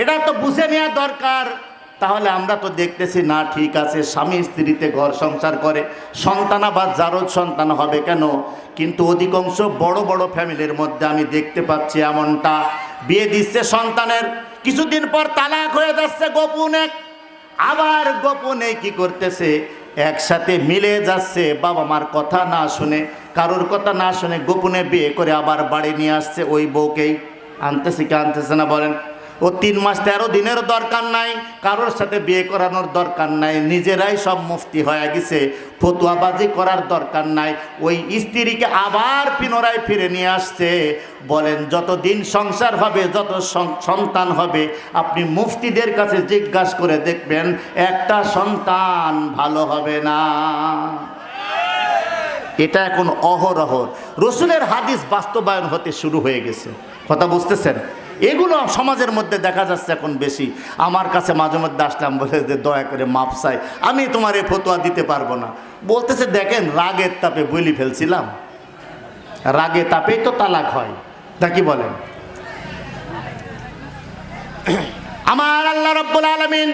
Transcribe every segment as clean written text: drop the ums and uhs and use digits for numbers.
এটা তো বুঝে নেওয়া দরকার। তাহলে আমরা তো দেখতেছি না, ঠিক আছে, স্বামী স্ত্রীতে ঘর সংসার করে, সন্তান আবার জারজ সন্তান হবে কেন? কিন্তু অধিকাংশ বড় বড় ফ্যামিলির মধ্যে আমি দেখতে পাচ্ছি এমনটা, বিয়ে দিচ্ছে সন্তানের, কিছুদিন পর তালাক হয়ে যাচ্ছে গোপনে, আবার গোপনে কি করতেছে, একসাথে মিলে যাচ্ছে, বাবা মার কথা না শুনে, কারোর কথা না শুনে গোপনে বিয়ে করে আবার বাড়ি নিয়ে আসছে ওই বউকেই। আনতেছে কি আনতেছে না বলেন? ও 3 মাস 13 দিনের দরকার নাই, কারোর সাথে বিয়ে করানোর দরকার নাই, নিজেরাই সব মুফতি হয়ে গেছে, ফতুয়াবাজি করার দরকার নাই, ওই স্ত্রীকে আবার পুনরায় ফিরে নিয়ে আসছে। বলেন যতদিন সংসার হবে, যত সন্তান হবে, আপনি মুফতিদের কাছে জিজ্ঞাসা করে দেখবেন একটা সন্তান ভালো হবে না। এটা এখন অহরহ রসুলের হাদিস বাস্তবায়ন হতে শুরু হয়ে গেছে। কথা বুঝতেছেন? এগুলো সমাজের মধ্যে দেখা যাচ্ছে এখন বেশি। আমার কাছে মাঝে মধ্যে আসলাম, বলে যে দয়া করে মাপ চাই, আমি তোমার এই ফতোয়া দিতে পারবো না। বলতেছে দেখেন রাগের তাপে বলি ফেলছিলাম, রাগে তাপেই তো তালাক হয়, তা কি বলেন? আমার আল্লাহ রাব্বুল আলামিন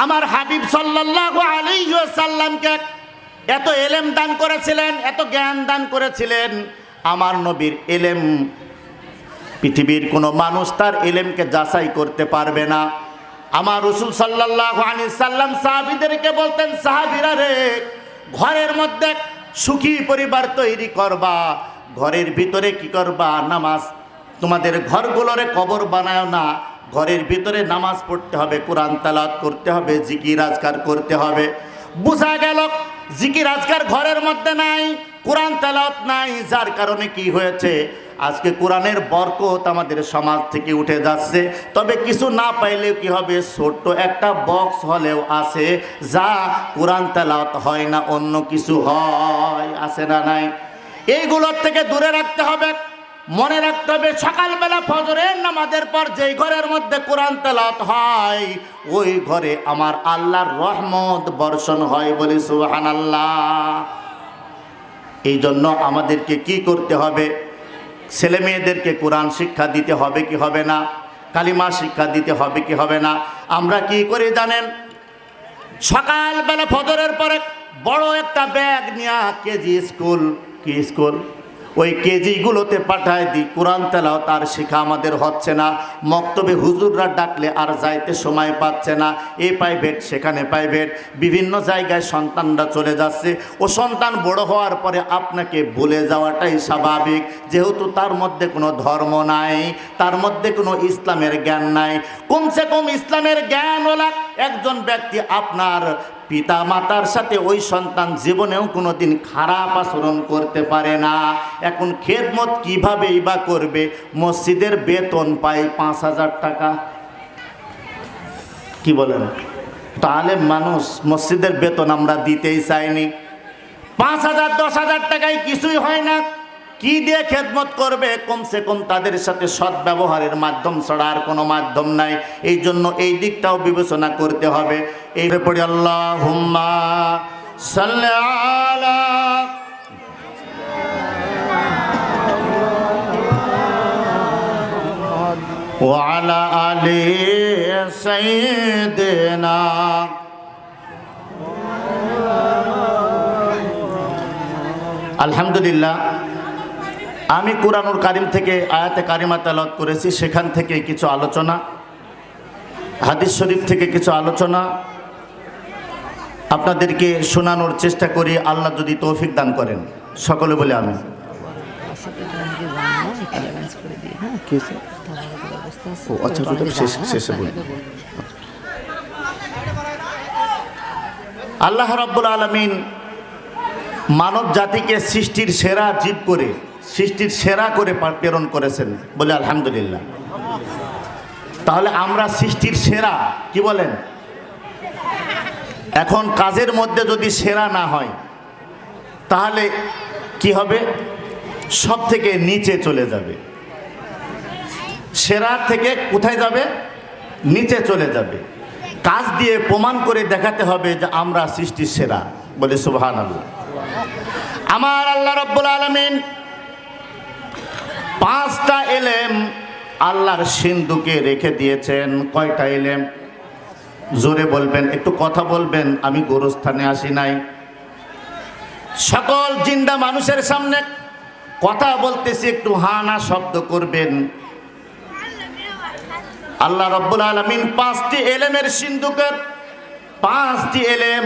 আমার হাবিব সাল্লাল্লাহু আলাইহি ওয়াসাল্লামকে এত এলেম দান করেছিলেন, এত জ্ঞান দান করেছিলেন। আমার নবীর এলেম পৃথিবীর কোনো মানুষ তার এলেমকে যাচাই করতে পারবে না। আমার রাসূল সাল্লাল্লাহু আলাইহি সাল্লাম সাহাবীদেরকে বলতেন, সাহাবীরা রে, ঘরের মধ্যে সুখী পরিবার তৈরি করবা, ঘরের ভিতরে কি করবা? নামাজ। তোমাদের ঘরগুলোরে কবর বানায় না, ঘরের ভিতরে নামাজ পড়তে হবে, কোরআন তেলাওয়াত করতে হবে, জিকির আজকার করতে হবে। বোঝা গেল জিকির আজকার ঘরের মধ্যে নাই, কোরআন তেলাওয়াত নাই, যার কারণে কি হয়েছে, আজকে কোরআনের বরকত আমাদের সমাজ থেকে উঠে যাচ্ছে। তবে কিছু না পাইলেও কি হবে, ছোট্ট একটা বক্স হলেও আছে, যা কোরআন তেলাওয়াত হয় না, অন্য কিছু হয়, আছে না নাই? এইগুলোর থেকে দূরে রাখতে হবে। মনে রাখতে হবে, সকালবেলা ফজরের নামাজের পর যেই ঘরের মধ্যে কোরআন তেলাওয়াত হয়, ওই ঘরে আমার আল্লাহর রহমত বর্ষণ হয়, বলি সুবহানাল্লাহ। এই জন্য আমাদেরকে কি করতে হবে? ছেলে মেয়েদেরকে কোরআন শিক্ষা দিতে হবে কি হবে না? কালিমা শিক্ষা দিতে হবে কি হবে না? আমরা কি করি জানেন? সকালবেলা ফজরের পরে বড় একটা ব্যাগ নিয়ে কেজি স্কুল, কি স্কুল, ওই কেজিগুলোতে পাঠায় দিই, কোরআন তেলাওয়াত আর শেখা আমাদের হচ্ছে না। মক্তবে হুজুররা ডাকলে আর যাইতে সময় পাচ্ছে না, এই প্রাইভেট সেখানে প্রাইভেট, বিভিন্ন জায়গায় সন্তানরা চলে যাচ্ছে। ও সন্তান বড় হওয়ার পরে আপনাকে ভুলে যাওয়াটাই স্বাভাবিক, যেহেতু তার মধ্যে কোনো ধর্ম নাই, তার মধ্যে কোনো ইসলামের জ্ঞান নাই। কমসে কম ইসলামের জ্ঞানওয়ালা একজন ব্যক্তি আপনার পিতা মাতার সাথে ওই সন্তান জীবনেও কোনো দিন খারাপ আচরণ করতে পারে না। এখন খেদমত কীভাবেই বা করবে? মসজিদের বেতন পায় 5,000 টাকা, কি বলেন? তাহলে মানুষ, মসজিদের বেতন আমরা দিতেই চাইনি, 5,000 10,000 টাকায় কিছুই হয় না। কি দিয়ে খেদমত করবে? কমসে কম তাদের সাথে সৎ ব্যবহারের মাধ্যম ছাড়া আর কোনো মাধ্যম নাই। এই জন্য এই দিকটাও বিবেচনা করতে হবে। এই পড়ি আল্লাহুম্মা সাল্লি আলা ওয়া আলা আলি সাইয়্যিদিনা। আলহামদুলিল্লাহ, আমি কুরআনুল কারীম থেকে আয়াতে কারিমা তেলাওয়াত করেছি, সেখান থেকে কিছু আলোচনা, হাদিস শরীফ থেকে কিছু আলোচনা আপনাদেরকে শোনানোর চেষ্টা করি, আল্লাহ যদি তৌফিক দান করেন। সকলে বলে আমি। আল্লাহ রাব্বুল আলামিন মানব জাতিকে সৃষ্টির সেরা জীব করে, সৃষ্টির সেরা করে প্রেরণ করেছেন, বলে আলহামদুলিল্লাহ। তাহলে আমরা সৃষ্টির সেরা, কি বলেন? এখন কাজের মধ্যে যদি সেরা না হয় তাহলে কি হবে? সব থেকে নিচে চলে যাবে। সেরা থেকে কোথায় যাবে? নিচে চলে যাবে। কাজ দিয়ে প্রমাণ করে দেখাতে হবে যে আমরা সৃষ্টির সেরা, বলে সুবহানাল্লাহ। আমার আল্লাহ রাব্বুল আলামিন 5টা এলেম আল্লাহর সিন্ধুকে রেখে দিয়েছেন কয়টা ইলম? জোরে বলবেন, একটু কথা বলবেন, আমি গোরস্থানে আসি নাই। সকল জিন্দা মানুষের সামনে কথা বলতেছি, একটু হা না শব্দ করবেন। আল্লাহ রাব্বুল আলামিন 5টি এলেমের সিন্ধুকের 5টি এলেম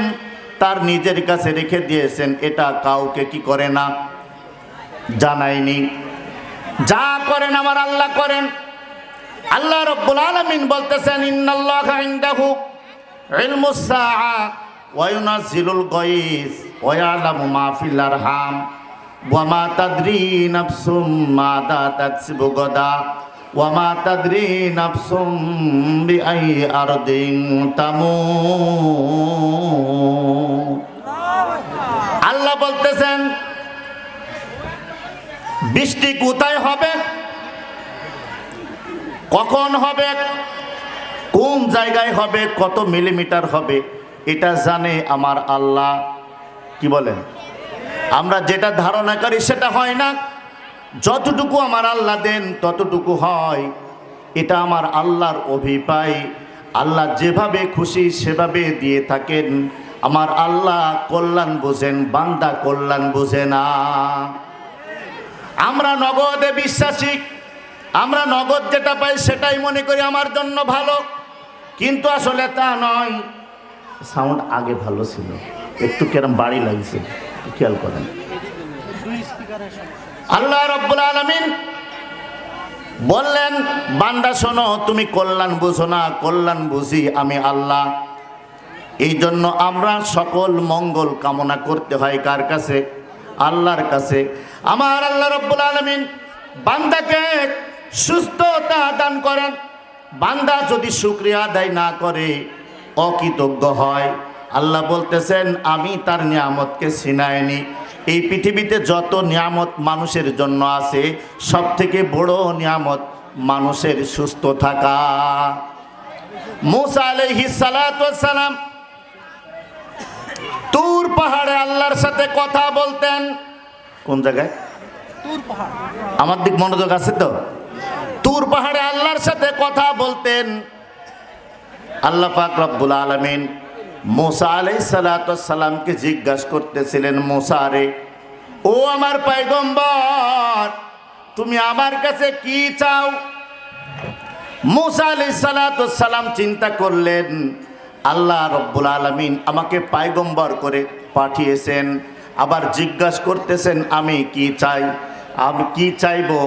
তার নিজের কাছে রেখে দিয়েছেন। এটা কাউকে কি করে না, জানায়নি। যা করেন আমার আল্লাহ করেন। আল্লাহ রাব্বুল আলামিন বলতেছেন, ইন্নাল্লাহা ইনদাহু ইলমুস সাআ ওয়া ইউনাজ্জিলুল গায়স ওয়া ইয়ালামু মা ফিল আরহাম ওয়া মা তাদরি নাফসুম মাযা তাকসিবু গাদা ওয়া মা তাদরি নাফসুম বিআই আরদিন তামুত। আল্লাহ বলতেছেন, বৃষ্টি কোথায় হবে, কখন হবে, কোন জায়গায় হবে, কত মিলিমিটার হবে, এটা জানে আমার আল্লাহ। কি বলেন? আমরা যেটা ধারণা করি সেটা হয় না। যতটুকু আমার আল্লাহ দেন ততটুকু হয়। এটা আমার আল্লাহর অভিপ্রায়। আল্লাহ যেভাবে খুশি সেভাবে দিয়ে থাকেন। আমার আল্লাহ কল্যাণ বোঝেন, বান্দা কল্যাণ বোঝে না। আমরা নগদে বিশ্বাসী। আমরা নগদ যেটা পাই সেটাই মনে করি আমার জন্য ভালো, কিন্তু আসলে তা নয়। সাউন্ড আগে ভালো ছিল, একটু কেরম বাড়ি লাগছে, খেয়াল করেন। আল্লাহ রাব্বুল আলামিন বললেন, বান্দা শোনো, তুমি কল্যাণ বুঝো না, কল্যাণ বুঝি আমি আল্লাহ। এই জন্য আমরা সকল মঙ্গল কামনা করতে হয় কার কাছে? আল্লাহর কাছে। আমার আল্লাহ রাব্বুল আলামিন বান্দাকে সুস্থতা দান করেন। বান্দা যদি শুকরিয়া আদায় না করে, অকৃতজ্ঞ হয়, আল্লাহ বলতেছেন আমি তার নিয়ামতকে ছিনাইনি। এই পৃথিবীতে যত নিয়ামত মানুষের জন্য আছে, সব থেকে বড় নিয়ামত মানুষের সুস্থ থাকা। মূসা আলাইহিস সালাতু ওয়াস সালাম তুর পাহাড়ে আল্লাহর সাথে কথা বলতেন। কোন জায়গায়? তুর পাহাড়। আমার দিক মনোযোগ আছে তো? তুর পাহাড়ে আল্লাহর সাথে কথা বলতেন। আল্লাহ পাক রব্বুল আলামিন মূসা আলাইহিস সালাতু ওয়াস সালামকে জিজ্ঞাসা করতেছিলেন, মূসা রে, ও আমার পয়গম্বর, তুমি আমার কাছে কি চাও? মূসা আলাইহিস সালাতু ওয়াস সালাম চিন্তা করলেন, আল্লাহ রব্বুল আলামিন আমাকে পয়গম্বর করে পাঠিয়েছেন, আবার জিজ্ঞাসা করতেছেন আমি কি চাই, আমি কি চাইবো।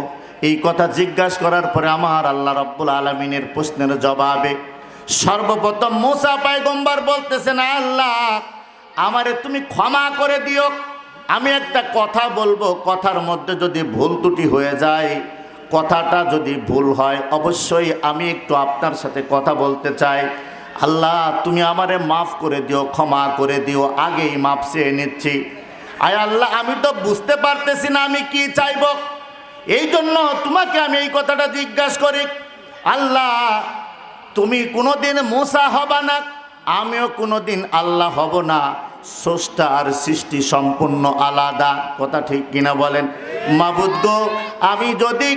এই কথা জিজ্ঞাসা করার পরে আমার আল্লাহ রব্বুল আলামিনের প্রশ্নের জবাবে সর্বপ্রথম মূসা পয়গম্বর বলতেছেন, আল্লাহ আমারে তুমি ক্ষমা করে দিও। আমি একটা কথা বলবো, কথার মধ্যে যদি ভুল ত্রুটি হয়ে যায়, কথাটা যদি ভুল হয়, অবশ্যই আমি একটু আপনার সাথে কথা বলতে চাই। আল্লাহ তুমি আমারে মাফ করে দিও, ক্ষমা করে দিও, আগেই মাফ চেয়ে নিচ্ছি। আয় আল্লাহ, আমি তো বুঝতে পারতেছি না আমি কি চাইব, এই জন্য তোমাকে আমি এই কথাটা জিজ্ঞাসা করি। আল্লাহ তুমি কোনোদিন মূসা হবা না, আমিও কোনোদিন আল্লাহ হব না। স্রষ্টা আর সৃষ্টি সম্পূর্ণ আলাদা। কথা ঠিক কিনা বলেন? মাবুদ গো, আমি যদি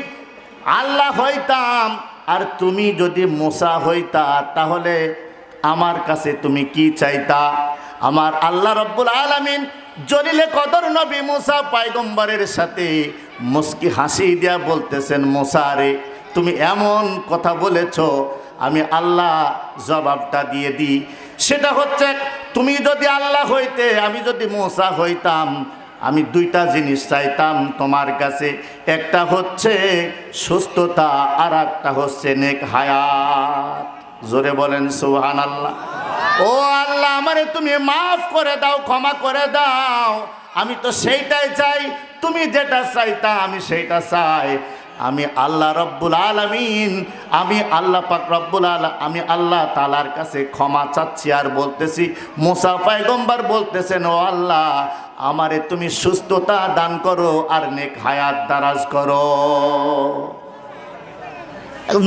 আল্লাহ হইতাম আর তুমি যদি মূসা হইতা, তাহলে আমার কাছে তুমি কি চাইতা? আমার আল্লাহ রব্বুল আলামিন জলিলে কদর নবী মূসা পয়গম্বরের সাথে মুস্কি হাসি দিয়া বলতেছেন, মূসা রে, তুমি এমন কথা বলেছো, আমি আল্লাহ জবাবটা দিয়ে দিই। সেটা হচ্ছে, তুমি যদি আল্লাহ হইতে, আমি যদি মূসা হইতাম, আমি দুইটা জিনিস চাইতাম তোমার কাছে। একটা হচ্ছে সুস্থতা, আর একটা হচ্ছে নেক হায়াত। জোরে বলেন সুবহানাল্লাহ। ও আল্লাহ, আমারে তুমি মাফ করে দাও, ক্ষমা করে দাও। আমি তো সেইটাই চাই, তুমি যেটা চাইতা আমি সেইটা চাই। আমি আল্লাহ রব্বুল আলামিন, আমি আল্লাহ পাক রব্বুল আমি আল্লাহ তাআলার কাছে ক্ষমা চাচ্ছি। আর বলতেছি, মূসা পয়গম্বর বলতেছেন, ও আল্লাহ আমারে তুমি সুস্থতা দান করো আর নেক হায়াত দারাজ করো।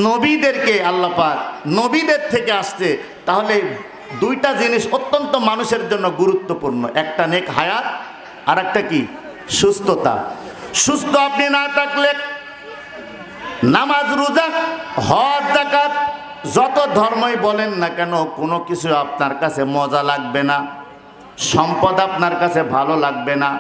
নবীদেরকে আল্লাহ পাক নবীদের থেকে আসছে, তাহলে দুইটা জিনিস অত্যন্ত মানুষের জন্য গুরুত্বপূর্ণ। একটা নেক হায়াত, আর একটা কি? সুস্থতা। সুস্থ আপনি না থাকলে নামাজ, রোজা, হজ, যাকাত, যত ধর্মই বলেন না কেন কোনো কিছু আপনার কাছে মজা লাগবে না, সম্পদ আপনার কাছে ভালো লাগবে না।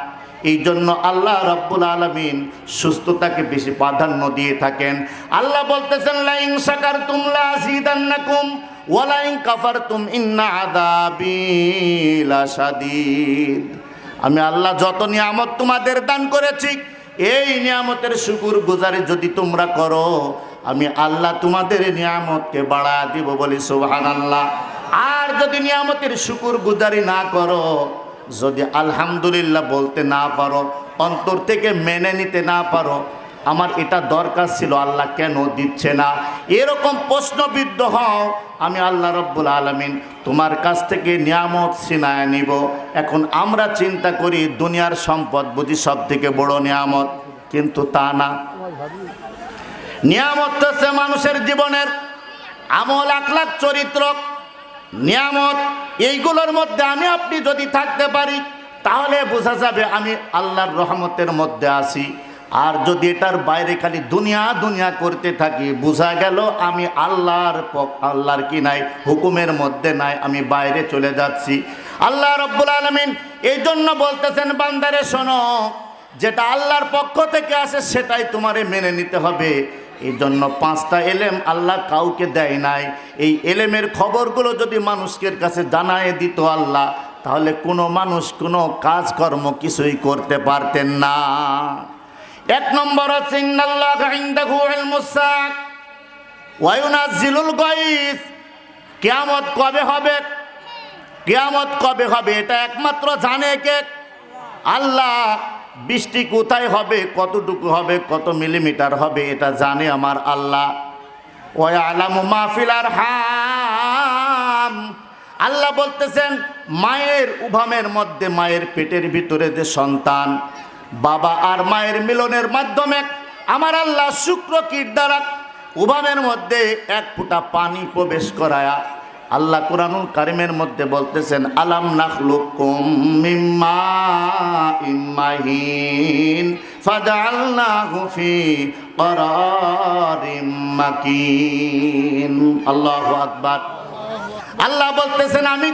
এই জন্য আল্লাহ রাব্বুল আলামিন সুস্থতাকে বেশি প্রাধান্য দিয়ে থাকেন। আল্লাহ বলতেছেন, লা ইন শাকারতুম লা আযীদান্নাকুম ওয়া লা ইন কাফারতুম ইন্না আযাবী লাশাদীদ। আমি আল্লাহ যত নিয়ামত তোমাদের দান করেছি, এই নিয়ামতের শুকর গুজারি যদি তোমরা করো, আমি আল্লাহ তোমাদের নিয়ামতকে বাড়া দিব, বলি সুবহানাল্লাহ। আর যদি নিয়ামতের শুকর গুজারি না করো, যদি আলহামদুলিল্লাহ বলতে না পারো, অন্তর থেকে মেনে নিতে না পারো, আমার এটা দরকার ছিল আল্লাহ কেন দিচ্ছে না, এরকম প্রশ্নবিদ্ধ হও, আমি আল্লাহ রাব্বুল আলামিন তোমার কাছ থেকে নিয়ামত ছিনায় নিব। এখন আমরা চিন্তা করি দুনিয়ার সম্পদ বুঝি সব থেকে বড় নিয়ামত, কিন্তু তা না। নিয়ামত হচ্ছে মানুষের জীবনের আমল, আখলাক, চরিত্র। নিয়ামত এইগুলোর মধ্যে আমি আপনি যদি থাকতে পারি, তাহলে বোঝা যাবে আমি আল্লাহর রহমতের মধ্যে আছি। আর যদি এটার বাইরে খালি দুনিয়া দুনিয়া করতে থাকি, বোঝা গেল আমি আল্লাহর কি নাই, হুকুমের মধ্যে নাই, আমি বাইরে চলে যাচ্ছি। আল্লাহ রাব্বুল আলামিন এই জন্য বলতেছেন, বান্দারে শোনো, যেটা আল্লাহর পক্ষ থেকে আসে সেটাই তোমারে মেনে নিতে হবে। এই জন্য 5টা এলেম আল্লাহ কাউকে দেয় নাই। এই এলেমের খবরগুলো যদি মানুষের কাছে জানায় দিত আল্লাহ, তাহলে কোনো মানুষ কোনো কাজকর্ম কিছুই করতে পারতেন না। 1 নম্বর হচ্ছে, ইন্নাল্লাহা ইনদাহু ইলমুস সাআ ওয়া ইউনাজ্জিলুল গায়স। কিয়ামত কবে হবে, কিয়ামত কবে হবে এটা একমাত্র জানে কে? আল্লাহ। বৃষ্টি কোথায় হবে, কতটুকু হবে, কত মিলিমিটার হবে, এটা জানে আমার আল্লাহ। ওয়া ইয়ালামু মা ফিল আরহাম। আল্লাহ বলতেছেন, মায়ের উভামের মধ্যে, মায়ের পেটের ভিতরে যে সন্তান, বাবা আর মায়ের মিলনের মাধ্যমে আমার আল্লাহ শুক্রকীট দ্বারা উভামের মধ্যে 1 ফোঁটা পানি প্রবেশ করায়া, আল্লাহ কুরআনুল কারীমের মধ্যে বলতেছেন, আলাম নাখলুকুম মিম মাইন মাহিন ফাজআলনাহু ফি ক্বারারিম মাকিন। আল্লাহু আকবার। আল্লাহ বলতেছেন, আমি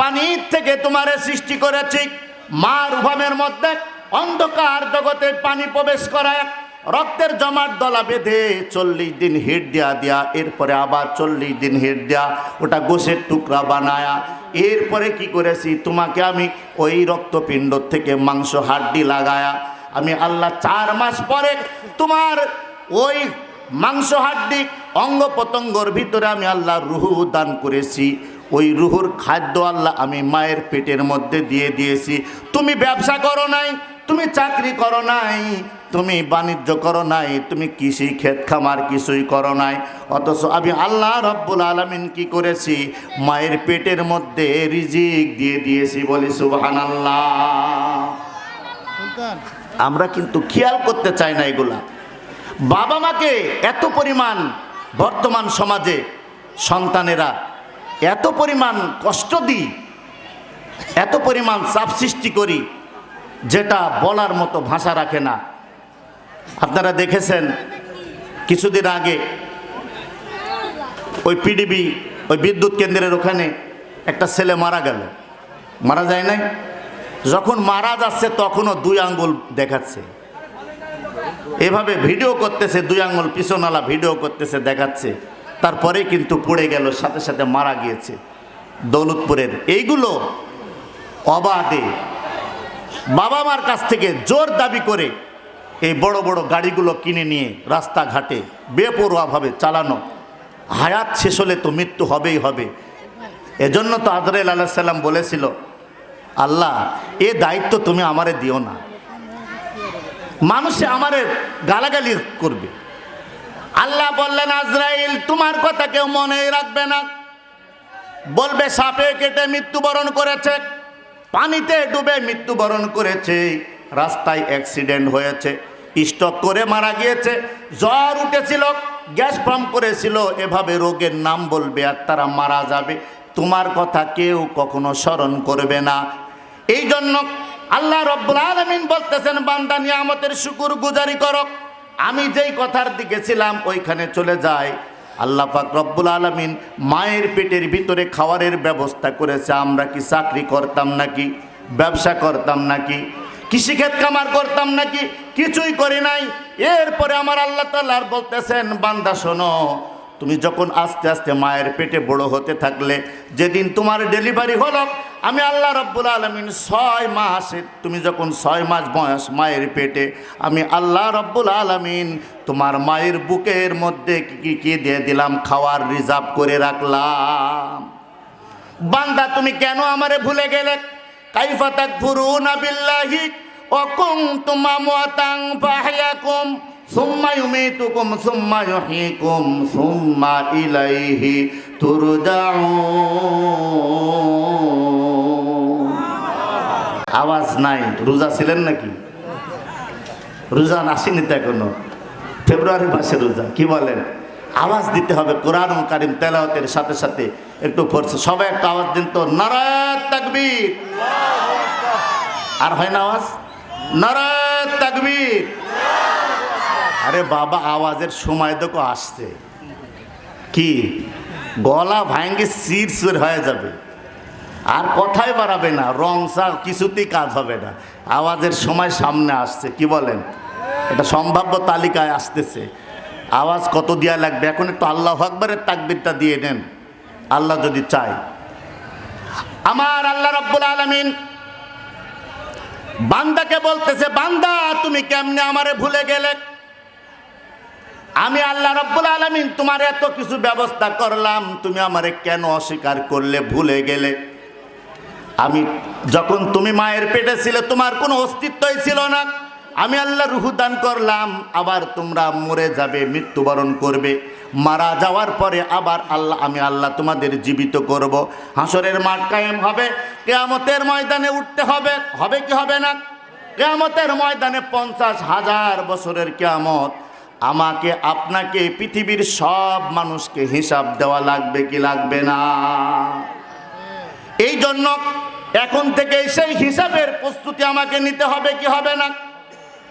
পানির থেকে তোমারে সৃষ্টি করেছি, মার উভামের মধ্যে অন্ধকার জগতে পানি প্রবেশ করায়, রক্তের জমাট দলা বেঁধে 40 দিন হিট দিয়া এরপরে আবার 40 দিন হিট দেয়া, ওটা গোশের টুকরা বানায়া, এরপরে কি করেছি, তোমাকে আমি ওই রক্তপিণ্ড থেকে মাংস হাড্ডি লাগায়া, আমি আল্লাহ 4 মাস পরে তোমার ওই মাংস হাড্ডি অঙ্গ প্রত্যঙ্গর ভিতরে আমি আল্লাহ রুহু দান করেছি। ওই রুহুর খাদ্য আল্লাহ আমি মায়ের পেটের মধ্যে দিয়ে দিয়েছি। তুমি ব্যবসা করো নাই, তুমি চাকরি করো নাই, তুমি বাণিজ্য করো নাই, তুমি কৃষি ক্ষেত খামার কিছুই করো নাই, অথচ আমি আল্লাহ রাব্বুল আলামিন কি করেছি, মায়ের পেটের মধ্যে রিজিক দিয়ে দিয়েছি, বলি সুবহানাল্লাহ। আমরা কিন্তু খেয়াল করতে চাই না এগুলা। বাবা মাকে এত পরিমাণ বর্তমান সমাজে সন্তানেরা এত পরিমাণ কষ্ট দিই, এত পরিমাণ চাপ সৃষ্টি করি, যেটা বলার মতো ভাষা রাখে না। আপনারা দেখেছেন কিছুদিন আগে ওই পিডিবি, ওই বিদ্যুৎ কেন্দ্রের ওখানে একটা ছেলে মারা গেল, মারা যায় নাই, যখন মারা যাচ্ছে তখনও 2 আঙ্গুল দেখাচ্ছে, এভাবে ভিডিও করতেছে, 2 আঙ্গুল পিছনালা ভিডিও করতেছে, দেখাচ্ছে, তারপরে কিন্তু পড়ে গেল, সাথে সাথে মারা গিয়েছে। দৌলতপুরের এইগুলো অবাধে বাবা মার কাছ থেকে জোর দাবি করে এই বড় বড় গাড়িগুলো কিনে নিয়ে রাস্তাঘাটে বেপরোয়াভাবে চালানো, হায়াত শেষ হলে তো মৃত্যু হবেই হবে। এজন্য তো আজরাইল আলাইহিস সালাম বলেছিল, আল্লাহ এ দায়িত্ব তুমি আমারে দিও না, মানুষে আমারে গালাগালি করবে। আল্লাহ বললেন, আজরাইল তোমার কথা কেউ মনে রাখবে না, বলবে সাপে কেটে মৃত্যুবরণ করেছে, পানিতে ডুবে মৃত্যুবরণ করেছে, রাস্তায় অ্যাক্সিডেন্ট হয়েছে, স্ট্রোক করে মারা গিয়েছে, জ্বর উঠেছিল, গ্যাস ফর্ম করেছিল, এভাবে রোগের নাম বলবে আর তারা মারা যাবে। তোমার কথা কেউ কখনো স্মরণ করবে না। এই জন্য আল্লাহ রাব্বুল আলামিন বলতেছেন, বান্দা নিয়ামতের শুকর গুজারি করো, আমি যেই কথার দিকে ছিলাম ওইখানে চলে যায়। আল্লাহ পাক রব্বুল আলামিন মায়ের পেটের ভিতরে খাওয়ারের ব্যবস্থা করেছে। আমরা কি চাকরি করতাম নাকি, ব্যবসা করতাম নাকি, কৃষিক্ষেত কামার করতাম নাকি? কিছুই করি নাই। এরপরে আমার আল্লাহ তাআলা বলতেছেন, বান্দা শোনো, তুমি যখন আস্তে আস্তে মায়ের পেটে বড় হতে থাকলে, যেদিন তোমার ডেলিভারি হলো, আমি আল্লাহ রব্বুল আলামিন 6 মাসে, তুমি যখন 6 মাস বয়স মায়ের পেটে, আমি আল্লাহ রব্বুল আলামিন তোমার মায়ের বুকের মধ্যে কি দিয়ে দিলাম, খাওয়ার রিজার্ভ করে রাখলাম। বান্দা তুমি কেন আমারে ভুলে গেলে? কাইফা তাকফুরুনা বিল্লাহি ওয়া কুনতুম আমওয়াতান ফাহইয়াকুম সুম্মা ইউমীতুকুম সুম্মা ইউহয়িকুম সুম্মা ইলাইহি তুরজাউন। আওয়াজ নাই। রোজা ছিলেন নাকি? রোজা আসেনি তো এখনো, ফেব্রুয়ারি মাসে রোজা। কি বলেন? আওয়াজ দিতে হবে। কোরআন কারীম তেলাওয়াতের সাথে সাথে একটু পড়ছে, সবাই একটা আওয়াজ দিন তো, নারায়ে তাকবীর। আর হয় না আওয়াজ? নারায়ে তাকবীর। আরে বাবা, আওয়াজের সময় দেখো আসছে, কি গলা ভাঙ্গে চিরচুর হয়ে যাবে, আর কথাই বাড়াবে না, রং চা কিছুতেই কাজ হবে না। আওয়াজের সময় সামনে আসছে। কি বলেন? এটা সম্ভাব্য তালিকায় আসতেছে। আওয়াজ কত দেওয়া লাগবে? এখন একটু আল্লাহু আকবারের তাকবীরটা দিয়ে নেন, আল্লাহ যদি চায়। আমার আল্লাহ রাব্বুল আলামিন বান্দাকে বলতেছে, বান্দা তুমি কেমনে আমারে ভুলে গেলে? আমি আল্লাহ রাব্বুল আলামিন তোমার এত কিছু ব্যবস্থা করলাম, তুমি আমারে কেন অস্বীকার করলে, ভুলে গেলে? আমি যখন তুমি মায়ের পেটে ছিলে তোমার কোনো অস্তিত্বই ছিল না। আমি আল্লাহ রূহ দান করলাম, আবার তোমরা মরে যাবে, মৃত্যুবরণ করবে। মারা যাওয়ার পরে আবার আমি আল্লাহ তোমাদের জীবিত করব। হাসরের মাঠ কায়েম হবে, কিয়ামতের ময়দানে উঠতে হবে। হবে কি হবে না? কিয়ামতের ময়দানে 50,000 বছরের কিয়ামত। আমাকে আপনাকে পৃথিবীর সব মানুষকে হিসাব দেওয়া লাগবে কি লাগবে না? এই জন্য এখন থেকে সেই হিসাবের প্রস্তুতি আমাকে নিতে হবে কি হবে না?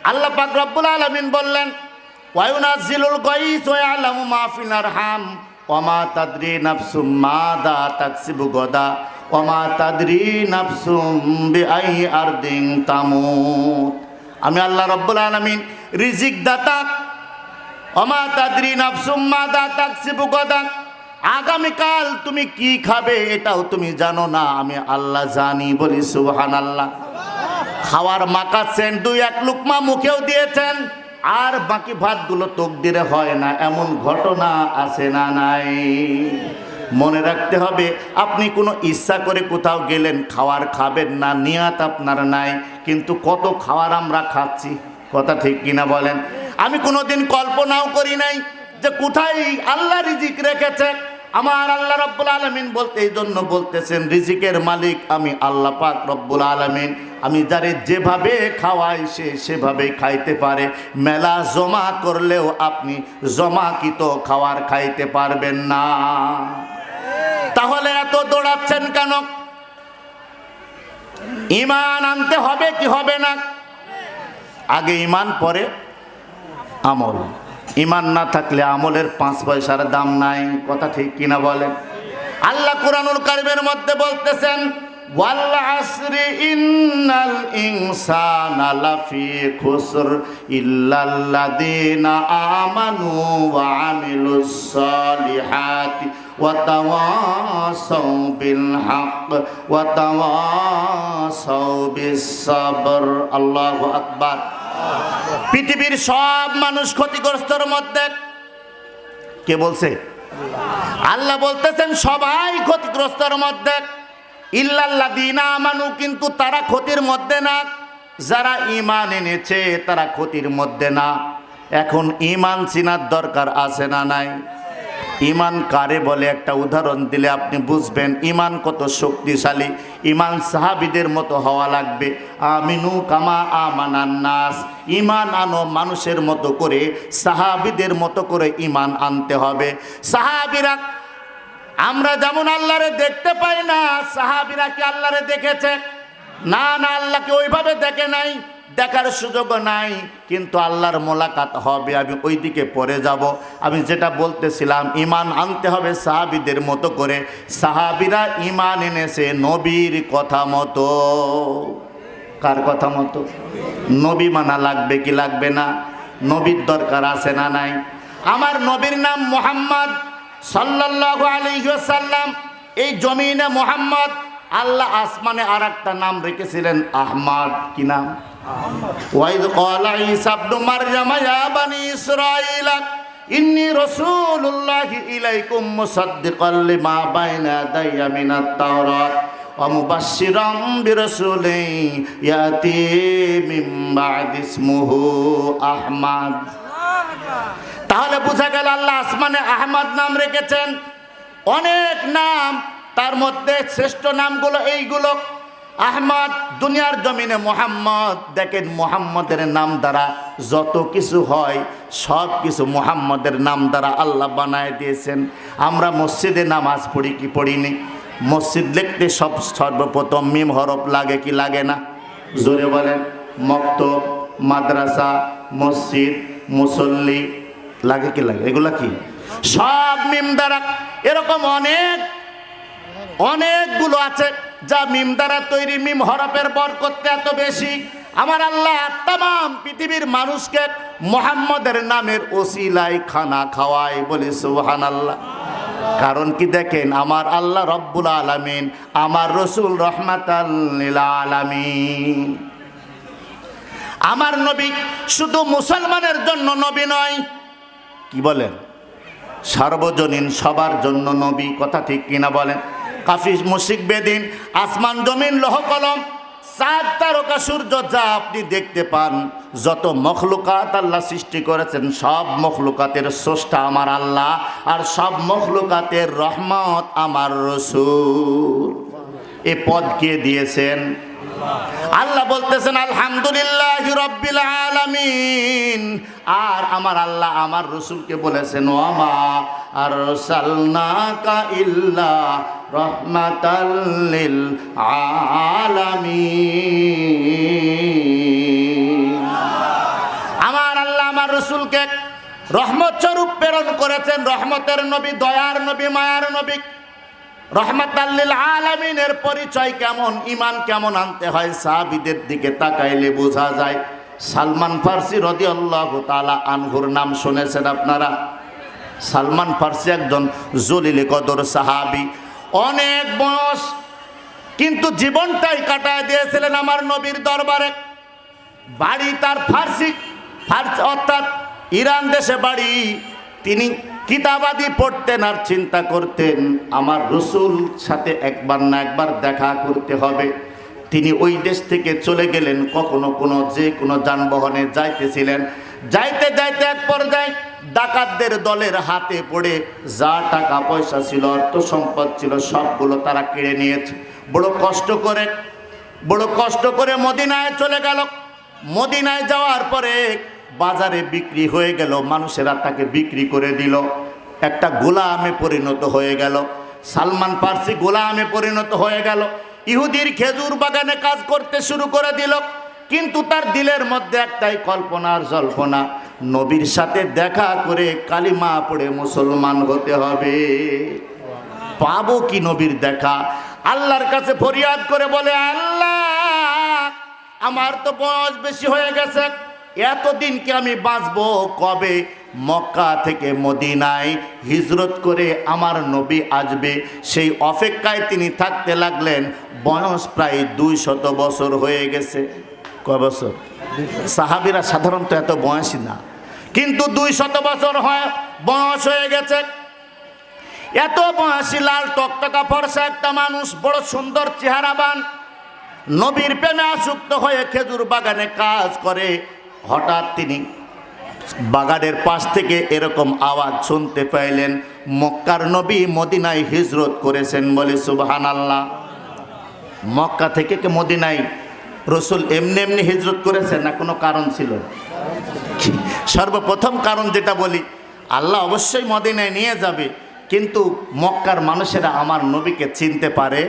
আল্লাহ পাক রব্বুল আলামিন বললেন, ওয়ায়ুনাজ্জিলুল গায়স ওয়া ইয়ালামু মা ফিল আরহাম ওয়া মা তাদরি নাফসুম মাযা তাকসিবু গাদা ওয়া মা তাদরি নাফসুম বিআই আরদিন তামুত। আমি আল্লাহ রব্বুল আলামিন রিজিক দাতা। ওয়া মা তাদরি নাফসুম মাযা তাকসিবু গাদা, আগামীকাল তুমি কি খাবে এটাও তুমি জানো না, আমি আল্লাহ জানি। বলি সুবহানাল্লাহ। খাওয়ার মাখাচ্ছেন, 2-1 লুকমা মুখেও দিয়েছেন, আর বাকি ভাতগুলো তকদিরে হয় না, এমন ঘটনা আছে না নাই? মনে রাখতে হবে, আপনি কোনো ইচ্ছা করে কোথাও গেলেন, খাওয়ার খাবেন না, নিয়াত আপনার নাই, কিন্তু কত খাওয়ার আমরা খাচ্ছি। কথা ঠিক কিনা বলেন? আমি কোনোদিন কল্পনাও করি নাই যে কোথায় আল্লাহ রিজিক রেখেছে। আমার আল্লাহ রব্বুল আলামিন বলতে এই জন্য বলতেছেন, রিজিকের মালিক আমি আল্লাহ পাক রব্বুল আলামিন। আমি যারে যেভাবে খাওয়াই সে সেভাবেই খাইতে পারে। মেলা জমা করলেও আপনি জমাকৃত খাওয়ার খাইতে পারবেন না। তাহলে এত দৌড়াচ্ছেন কেন? ঈমান আনতে হবে কি হবে না? আগে ঈমান পরে আমল। ঈমান না থাকলে আমলের 5 পয়সার দাম নাই। কথা ঠিক কিনা বলেন? আল্লাহ কুরআনুল কারীমের মধ্যে বলতেছেন, ওয়াল আসরি ইন্নাল ইনসানা লাফি খুসর ইল্লাল্লাযীনা আমানু ওয়া আমিলুস সালিহাতি ওয়া তাওয়াসাউ বিল হক ওয়া তাওয়াসাউ বিস সাবর। আল্লাহু আকবার। পৃথিবীর সব মানুষ ক্ষতিগ্রস্তর মধ্যে। কে বলছে? আল্লাহ বলতেছেন সবাই ক্ষতিগ্রস্তর মধ্যে। ইল্লাল্লাযীনা আমানু, কিন্তু তারা ক্ষতির মধ্যে না। যারা ঈমান এনেছে তারা ক্ষতির মধ্যে না। এখন ঈমান চিনার দরকার আছে না নাই? ঈমান কারে বলে একটা উদাহরণ দিলে আপনি বুঝবেন ঈমান কত শক্তিশালী। ঈমান সাহাবীদের মতো হওয়া লাগবে। আমিনু কামা আমানান নাস, ঈমান আনো মানুষের মতো করে, সাহাবীদের মতো করে ঈমান আনতে হবে। সাহাবীরা, আমরা যেমন আল্লাহরে দেখতে পাই না, সাহাবীরা কি আল্লাহরে দেখেছে? না না, আল্লাহকে ওইভাবে দেখে নাই। দেখার সুযোগ নাই, কিন্তু আল্লাহর মোলাকাত হবে। আমি ওই দিকে পরে যাব। আমি যেটা বলতেছিলাম, ঈমান আনতে হবে সাহাবীদের মতো করে। সাহাবীরা ঈমান এনেছে নবীর কথা মতো। কার কথা মতো? নবী মানা লাগবে কি লাগবে না? নবীর দরকার আছে না নাই? আমার নবীর নাম মুহাম্মদ সাল্লাল্লাহু আলাইহি ওয়াসাল্লাম। এই জমিনে মুহাম্মদ, আল্লাহ আসমানে আরেকটা নাম রেখেছিলেন আহমদ। কি নাম? ওয়াইদ ক্বালা ঈসা ইবনু মারইয়াম ইয়া বানি ইসরাঈল ইন্নী রাসূলুল্লাহি ইলাইকুম মুসাদ্দিকাল লিমা বাইনা ইয়াদাইয়া মিনাত তাওরাত ওয়া মুবাশশিরাম বিরাসূলিন ইয়াতি মিন বা'দি ইসমুহু আহমদ। তাহলে বোঝা গেল আল্লাহ আসমানে আহমদ নাম রেখেছেন। অনেক নাম, তার মধ্যে শ্রেষ্ঠ নামগুলো এইগুলো। আহমদ, দুনিয়ার জমিনে মুহাম্মদ। দেখেন মুহাম্মদের নাম দ্বারা যত কিছু হয় সব কিছু মুহাম্মদের নাম দ্বারা আল্লাহ বানায় দিয়েছেন। আমরা মসজিদে নামাজ পড়ি কি পড়িনি? মসজিদ লিখতে সর্বপ্রথম মিম হরফ লাগে কি লাগে না? জোরে বলেন। মক্তব, মাদ্রাসা, মসজিদ, মুসল্লি লাগে কি লাগে? এগুলা কি সব মিম দ্বারা। এরকম অনেকগুলো আছে যা মিম দ্বারা তৈরি। মিম হরফের বরকত এত বেশি। আমার আল্লাহ তামাম পৃথিবীর মানুষকে মুহাম্মদের নামের ওসিলায় খানা খাওয়ায়, বলে সুবহানাল্লাহ। কারণ কি দেখেন, আমার আল্লাহ রব্বুল আলামিন, আমার রসুল রহমাতাল লিল আলামিন। আমার নবী শুধু মুসলমানের জন্য নবী নয়, কি বলেন, সার্বজনীন সবার জন্য নবী। কথা ঠিক কিনা বলেন? কাফির মুশরিক বেদিন, আসমান জমিন লৌহ কলম, চাঁদ তারকা সূর্য যা আপনি দেখতে পান, যত মখলুকাত আল্লাহ সৃষ্টি করেছেন, সব মখলুকাতের স্রষ্টা আমার আল্লাহ, আর সব মখলুকাতের রহমত আমার রাসূল। এ পদ কে দিয়েছেন? আল্লাহ বলতেছেন আলহামদুলিল্লাহি রাব্বিল আলামিন। আর আমার আল্লাহ আমার রাসূলকে বলেছেন ওয়ামা আরসালনাকা ইল্লা রাহমাতাল লিল আলামিন। আমার আল্লাহ আমার রাসূলকে রহমত স্বরূপ প্রেরণ করেছেন। রহমতের নবী, দয়ার নবী, মায়ার নবী। রহমাতাল লিল আলামিনের পরিচয় কেমন, ঈমান কেমন আনতে হয়, সাহাবীদের দিকে তাকাইলে বোঝা যায়। সালমান ফারসি রাদিয়াল্লাহু তাআলা আনহুর নাম শুনেছেন আপনারা? সালমান ফারসি একজন জলিলে কদর সাহাবী। অনেক বয়স, কিন্তু জীবনটাই কাটায় দিয়েছিলেন আমার নবীর দরবারে। বাড়ি তার ফারসি অর্থাৎ ইরান দেশে বাড়ি। তিনি কিতাবাদি পড়তেন আর চিন্তা করতেন আমার রাসূল সাথে একবার না একবার দেখা করতে হবে। তিনি ওই দেশ থেকে চলে গেলেন। কখনো যে কোনো যানবাহনে যাইতেছিলেন। যাইতে যাইতে এক পর্যায়ে ডাকাতদের দলের হাতে পড়ে যা টাকা পয়সা ছিল, অর্থ সম্পদ ছিল, সবগুলো তারা কেড়ে নিয়েছে। বড় কষ্ট করে মদিনায় চলে গেল। মদিনায় যাওয়ার পরে বাজারে বিক্রি হয়ে গেল। মানুষেরা তাকে বিক্রি করে দিল। একটা গোলামে পরিণত হয়ে গেল। সালমান ফারসি গোলামে পরিণত হয়ে গেল। ইহুদির খেজুর বাগানে কাজ করতে শুরু করে দিল। কিন্তু তার দিলের মধ্যে একটাই কল্পনা আর জল্পনা, নবীর সাথে দেখা করে কালিমা পড়ে মুসলমান হতে হবে। পাবো কি নবীর দেখা? আল্লাহর কাছে ফরিয়াদ করে বলে, আল্লাহ আমার তো বয়স বেশি হয়ে গেছে, এতদিন কি আমি বাঁচবো? কবে মক্কা থেকে মদিনায় হিজরত করে আমার নবী আসবে, সেই অপেক্ষায় তিনি থাকতে লাগলেন। বয়স প্রায় 200 বছর হয়ে গেছে। কয় বছর? সাহাবীরা সাধারণত এত বয়সী না, কিন্তু 200 বছর বয়স হয়ে গেছে। এত বয়সী লাল টকটকা ফর্সা একটা মানুষ, বড় সুন্দর চেহারাবান, নবীর প্রেমে আসক্ত হয়ে খেজুর বাগানে কাজ করে। হঠাৎ তিনি বাগানের পাশ থেকে এরকম আওয়াজ শুনতে পাইলেন, মক্কার নবী মদিনায় হিজরত করেছেন, বলে সুবহানাল্লাহ। মক্কা থেকে কে মদিনায় রাসূল এমনি এমনি হিজরত করেছেন না কোনো কারণ ছিল? সর্বপ্রথম কারণ যেটা বলি, আল্লাহ অবশ্যই মদিনায় নিয়ে যাবে, কিন্তু মক্কার মানুষেরা আমার নবীকে চিনতে পারে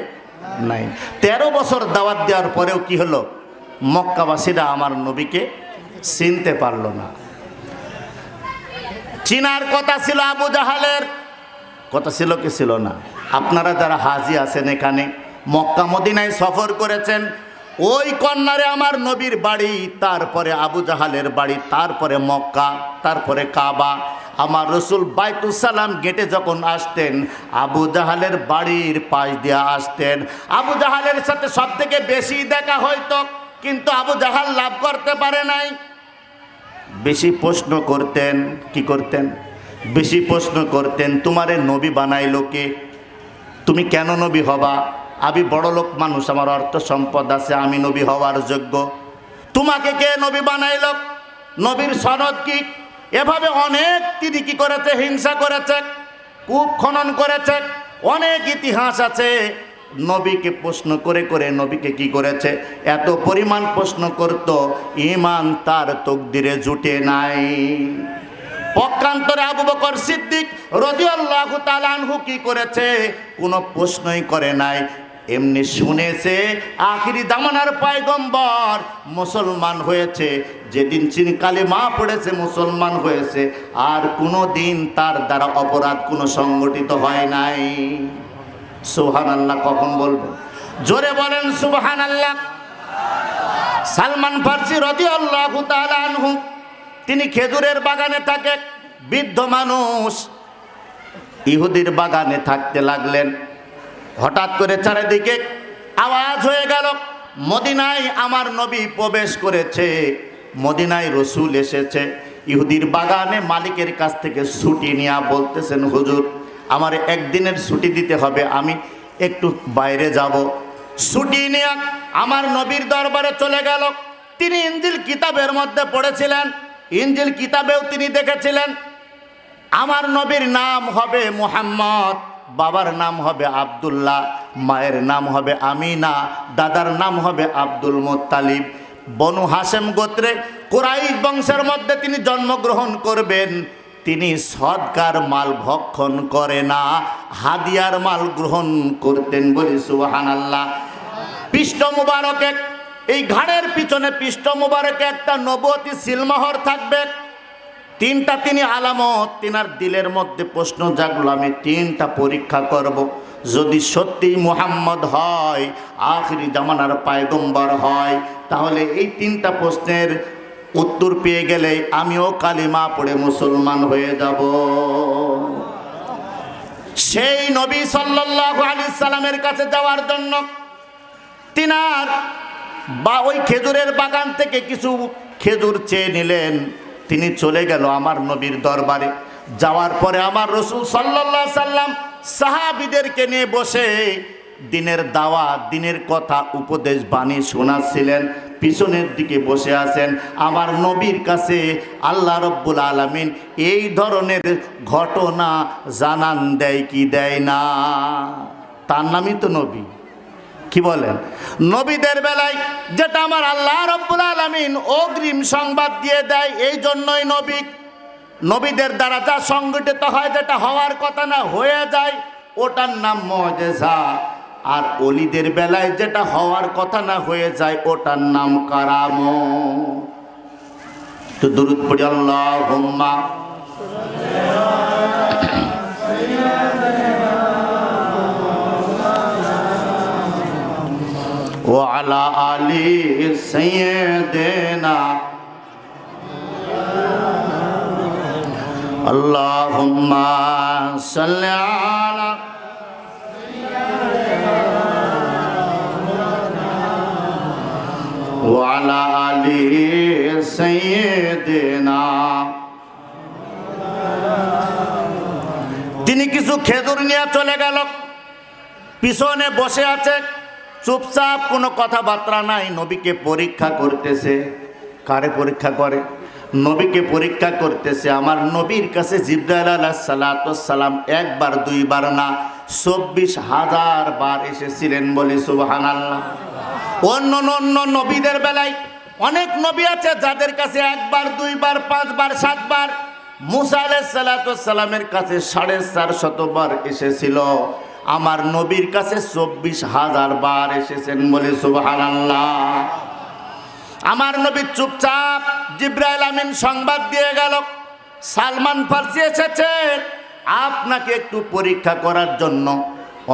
নাই। 13 বছর দাওয়াত দেওয়ার পরেও কি হলো? মক্কাবাসীরা আমার নবীকে চিনতে পারল না। চিনার কথা ছিল আবু জাহালের, কথা ছিল কি ছিল না? আপনারা যারা হাজি আছেন এখানে, মক্কা মদিনায় সফর করেছেন, ওই কর্নারে আমার নবীর বাড়ি, তারপরে আবু জাহালের বাড়ি, তারপরে মক্কা, তারপরে কাবা। আমার রসুল বাইতুল সালাম গেটে যখন আসতেন, আবু জাহালের বাড়ির পাশ দিয়ে আসতেন। আবু জাহালের সাথে সব থেকে বেশি দেখা হয়তো, কিন্তু আবু জাহাল লাভ করতে পারে নাই। বেশি প্রশ্ন করতেন, কি করতেন? বেশি প্রশ্ন করতেন, তোমারে নবী বানাইলো কে? তুমি কেন নবী হবা? আমি বড় লোক মানুষ, আমার অর্থ সম্পদ আছে, আমি নবী হওয়ার যোগ্য। তোমাকে কে নবী বানাইল? নবীর সনদ কি? এভাবে অনেক তিনি কি করেছে? হিংসা করেছে, কূপ খনন করেছে, অনেক ইতিহাস আছে। নবীকে প্রশ্ন করে করে নবীকে কি করেছে? এত পরিমাণ প্রশ্ন করত, ঈমান তার তকদিরে জুটে নাই। পক্ষান্তরে আবু বকর সিদ্দিক রাদিয়াল্লাহু তাআলা আনহু কি করেছে? কোনো প্রশ্নই করে নাই, এমনি শুনেছে আখিরি জামানার পয়গম্বর মুসলমান হয়েছে, যেদিন তিনি কালিমা পড়েছে মুসলমান হয়েছে, আর কোনো দিন তার দ্বারা অপরাধ কোনো সংগঠিত হয় নাই। সুবহানাল্লাহ কখন বলবেন? জোরে বলেন সুবহানাল্লাহ। সালমান ফারসি রাদিয়াল্লাহু তাআলা আনহু, তিনি খেজুরের বাগানে থাকে, বৃদ্ধ মানুষ, ইহুদির বাগানে থাকতে লাগলেন। হঠাৎ করে চারিদিকে আওয়াজ হয়ে গেল, মদিনায় আমার নবী প্রবেশ করেছে, মদিনায় রসুল এসেছে। ইহুদির বাগানে মালিকের কাছ থেকে ছুটি নিয়ে বলতেছেন, হুজুর আমার একদিনের ছুটি দিতে হবে, আমি একটু বাইরে যাব। ছুটি নিয়ে আমার নবীর দরবারে চলে গেল। তিনি ইনজিল কিতাবের মধ্যে পড়েছিলেন, ইনজিল কিতাবেও তিনি দেখেছিলেন আমার নবীর নাম হবে মুহাম্মদ, বাবার নাম হবে আব্দুল্লাহ, মায়ের নাম হবে আমিনা, দাদার নাম হবে আব্দুল মুত্তালিব। বনু হাশেম গোত্রে কুরাইশ বংশের মধ্যে তিনি জন্মগ্রহণ করবেন। তিনি সদকার মাল ভক্ষণ করে না, হাদিয়ার মাল গ্রহণ করতেন, বলি সুবহানাল্লাহ। পৃষ্ঠ মুবারকে, এই ঘাড়ের পিছনে পৃষ্ঠ মুবারকে একটা নবুয়তি সিলমোহর থাকবে। তিনটা তিনি আলামত, তিনার দিলের মধ্যে প্রশ্ন জাগলো, আমি তিনটা পরীক্ষা করব। যদি সত্যি মুহাম্মদ হয়, আখিরি জামানার পয়গম্বর হয়, তাহলে এই তিনটা প্রশ্নের উত্তর পেয়ে গেলে আমিও কালিমা পড়ে মুসলমান হয়ে যাব। সেই নবী সাল্লাল্লাহু আলাইহি সাল্লামের কাছে যাওয়ার জন্য তিনার ওই খেজুরের বাগান থেকে কিছু খেজুর চেয়ে নিলেন। তিনি চলে গেল আমার নবীর দরবারে। যাওয়ার পরে আমার রাসূল সাল্লাল্লাহু আলাইহি সাল্লাম সাহাবীদেরকে নিয়ে বসে দিনের দাওয়াত, দিনের কথা, উপদেশ বাণী শোনাচ্ছিলেন। পিছনের দিকে বসে আছেন আমার নবীর কাছে আল্লাহ রব্বুল আলামিন এই ধরনের ঘটনা জানান দেয় কি দেয় না? তার নামই তো নবী। কি বলেন? নবীদের বেলায় যেটা আমার আল্লাহ রব্বুল আলামিন অগ্রিম সংবাদ দিয়ে দেয়, এই জন্যই নবী। নবীদের দ্বারা যা সংগঠিত হয়, যেটা হওয়ার কথা না হয়ে যায়, ওটার নাম মুজিজা। আর ওলিদের বেলায় যেটা হওয়ার কথা না হয়ে যায়, ওটার নাম কারামত। তো দুরূদ পড়ি আল্লাহুম্মা ওয়া আলা আলি সাইয়্যিদিনা আল্লাহুম্মা সাল্লি আলা ওয়া আলা আলি সাইয়্যিদিনা। তিনি কিছু খেজুর নিয়ে চলে গেল, পিছনে বসে আছে চুপচাপ, কোনো কথাবার্তা নাই। নবীকে পরীক্ষা করতেছে। কারে পরীক্ষা করে? নবীকে পরীক্ষা করতেছে। আমার নবীর কাছে জিবরাইল আলাইহিস সালাম একবার দুইবার না 24,000 বার এসেছিলেন, বলি সুবহানাল্লাহ। অন্য অন্য নবীদের বেলায় অনেক নবী আছে যাদের কাছে একবার, দুইবার, 5 বার, 7 বার। মুসা আলাইহিস সালামের কাছে 450 বার এসেছিল। আমার নবীর কাছে 24,000 বার এসেছেন, বলে সুবহানাল্লাহ। আমার নবী চুপচাপ। জিবরাইল আমিন সংবাদ দিয়ে গেল, সালমান ফার্সি এসেছে আপনাকে একটু পরীক্ষা করার জন্য।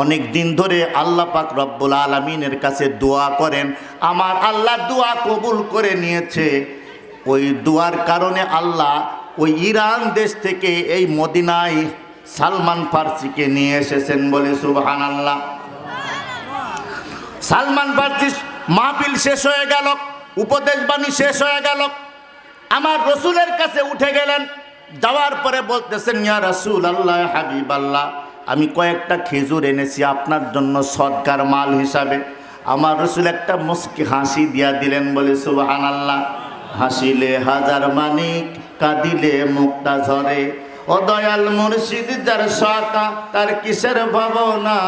অনেক দিন ধরে আল্লাহ পাক রব্বুল আলামিনের কাছে দোয়া করেন, আমার আল্লাহ দোয়া কবুল করে নিয়েছে। ওই দোয়ার কারণে আল্লাহ ওই ইরান দেশ থেকে এই মদিনায় সালমান ফার্সিকে নিয়ে এসেছেন, বলে সুবহানাল্লাহ। সালমান ফার্সি মাহফিল শেষ হয়ে গেল, উপদেশ বাণী শেষ হয়ে গেল, আমার রসুলের কাছে উঠে গেলেন। যাওয়ার পরে বলতেছেন, ইয়া রাসূল আল্লাহ, হাবিব আল্লাহ, আমি কয়েকটা খেজুর এনেছি আপনার জন্য সদকার মাল হিসাবে। আমার রসুল একটা মুস্কি হাসি দিয়া দিলেন, বলে সুবহানাল্লাহ। হাসিলে হাজার মানিক, কাঁদিলে মুক্তা ঝরে, ও দয়াল মুর্শিদ যার সাকা তার কিসের ভাবনা,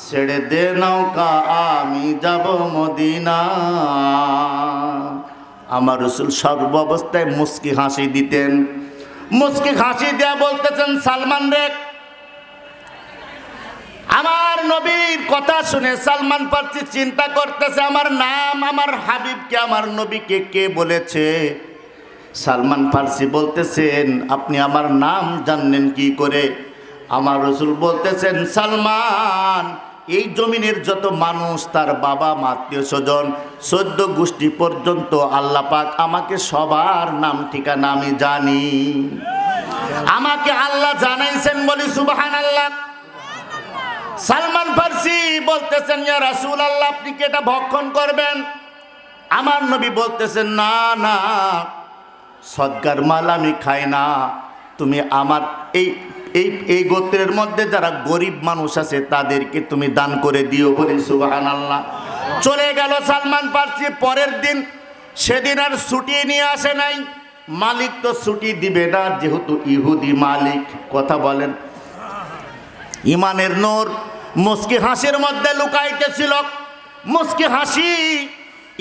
ছেড়ে দে নৌকা আমি যাব মদিনা। আমার রসুল সর্ব অবস্থায় মুস্কি হাসি দিতেন। মুস্কি হাসি দেয়া বলতেছেন, সালমান রে, আমার নবীর কথা শুনে সালমান ফার্সি চিন্তা করতেছে, আমার নাম, আমার হাবিবকে, আমার নবীকে কে বলেছে? সালমান ফার্সি বলতেছেন, আপনি আমার নাম জানলেন কি করে? আমার রসুল বলতেছেন, সালমান, এই জমিনের যত মানুষ, তার বাবা, আত্মীয় স্বজন, 14 গোষ্ঠী পর্যন্ত আল্লাহ পাক আমাকে সবার নাম ঠিকানা আমি জানি। আমাকে আল্লাহ জানাইছেন, বলি সুবহানাল্লাহ। সালমান ফার্সি বলতেছেন, ইয়া রাসূলুল্লাহ, আপনি কি এটা ভক্ষণ করবেন? আমার নবী বলতেছেন, না না, সদকার মাল আমি খাই না, তুমি আমার এই গোত্রের মধ্যে যারা গরিব মানুষ আছে তাদেরকে তুমি দান করে দিও, বলি সুবহানাল্লাহ। চলে গেল সালমান ফার্সি। পরের দিন, সেদিন আর ছুটি নিয়ে আসে নাই। মালিক তো ছুটি দিবে না, যেহেতু ইহুদি মালিক। কথা বলেন। ইমানের নূর মুস্কি হাসির মধ্যে লুকাইতেছিল। মুস্কি হাসি,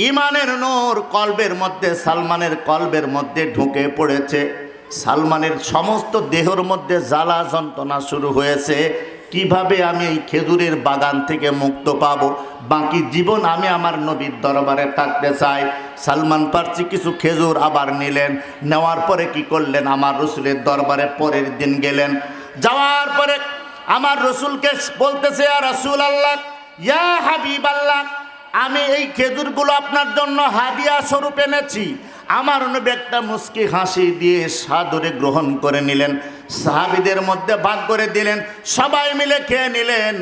ইমানের নূর কলবের মধ্যে, সালমানের কলবের মধ্যে ঢুকে পড়েছে। সালমানের সমস্ত দেহের মধ্যে জ্বালা যন্ত্রণা শুরু হয়েছে। কিভাবে আমি এই খেজুরের বাগান থেকে মুক্ত পাবো? বাকি জীবন আমি আমার নবীর দরবারে থাকতে চাই। সালমান ফার্সি কিছু খেজুর আবার নিলেন। নেওয়ার পরে কি করলেন? আমার রসুলের দরবারে পরের দিন গেলেন। যাওয়ার পরে আমার রসুলকে বলতেছে, ইয়া রাসূলুল্লাহ, ইয়া হাবিব আল্লাহ, আমি এই খেজুরগুলো আপনার জন্য হাদিয়া স্বরূপ এনেছি। আমার নবী একটা মুস্কি হাসি দিয়ে সাদরে গ্রহণ করে নিলেন, সাহাবীদের মধ্যে ভাগ করে দিলেন, সবাই মিলে খেয়ে নিলেন।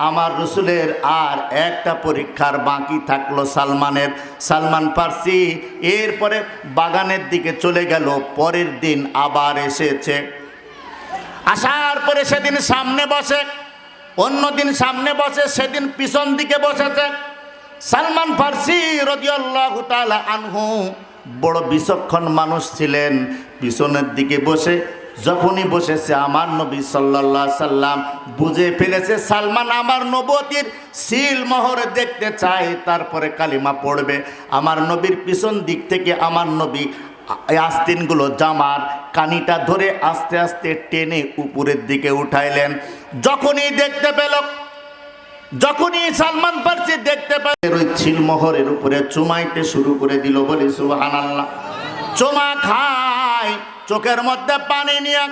আমার রসুলের আর একটা পরীক্ষার বাকি থাকলো সালমানের। সালমান ফার্সি এরপরে বাগানের দিকে চলে গেল। পরের দিন আবার এসেছে। আসার পরে সেদিন সামনে বসে, অন্যদিন সামনে বসে, সেদিন পিছন দিকে বসেছে। সালমান ফার্সি রাদিয়াল্লাহু তাআলা আনহু বড় বিচক্ষণ মানুষ ছিলেন। পিছনের দিকে বসে যখনই বসেছে, আমার নবী সাল্লাল্লাহু আলাইহি সাল্লাম বুঝে ফেলেছে সালমান আমার নবুয়তির সিল মোহর দেখতে চায়, তারপরে কালিমা পড়বে। আমার নবীর পিছন দিক থেকে আমার নবী আস্তিনগুলো জামার কানিটা ধরে আস্তে আস্তে টেনে উপরের দিকে উঠাইলেন। যখনই দেখতে পেল, যখনই সালমান ফার্সি দেখতে পেল, ওই ছিলমোহরের উপরে চুমাইতে শুরু করে দিল, বলি সুবহানাল্লাহ। চুমা খায়, চোখের মধ্যে পানি নিয়ে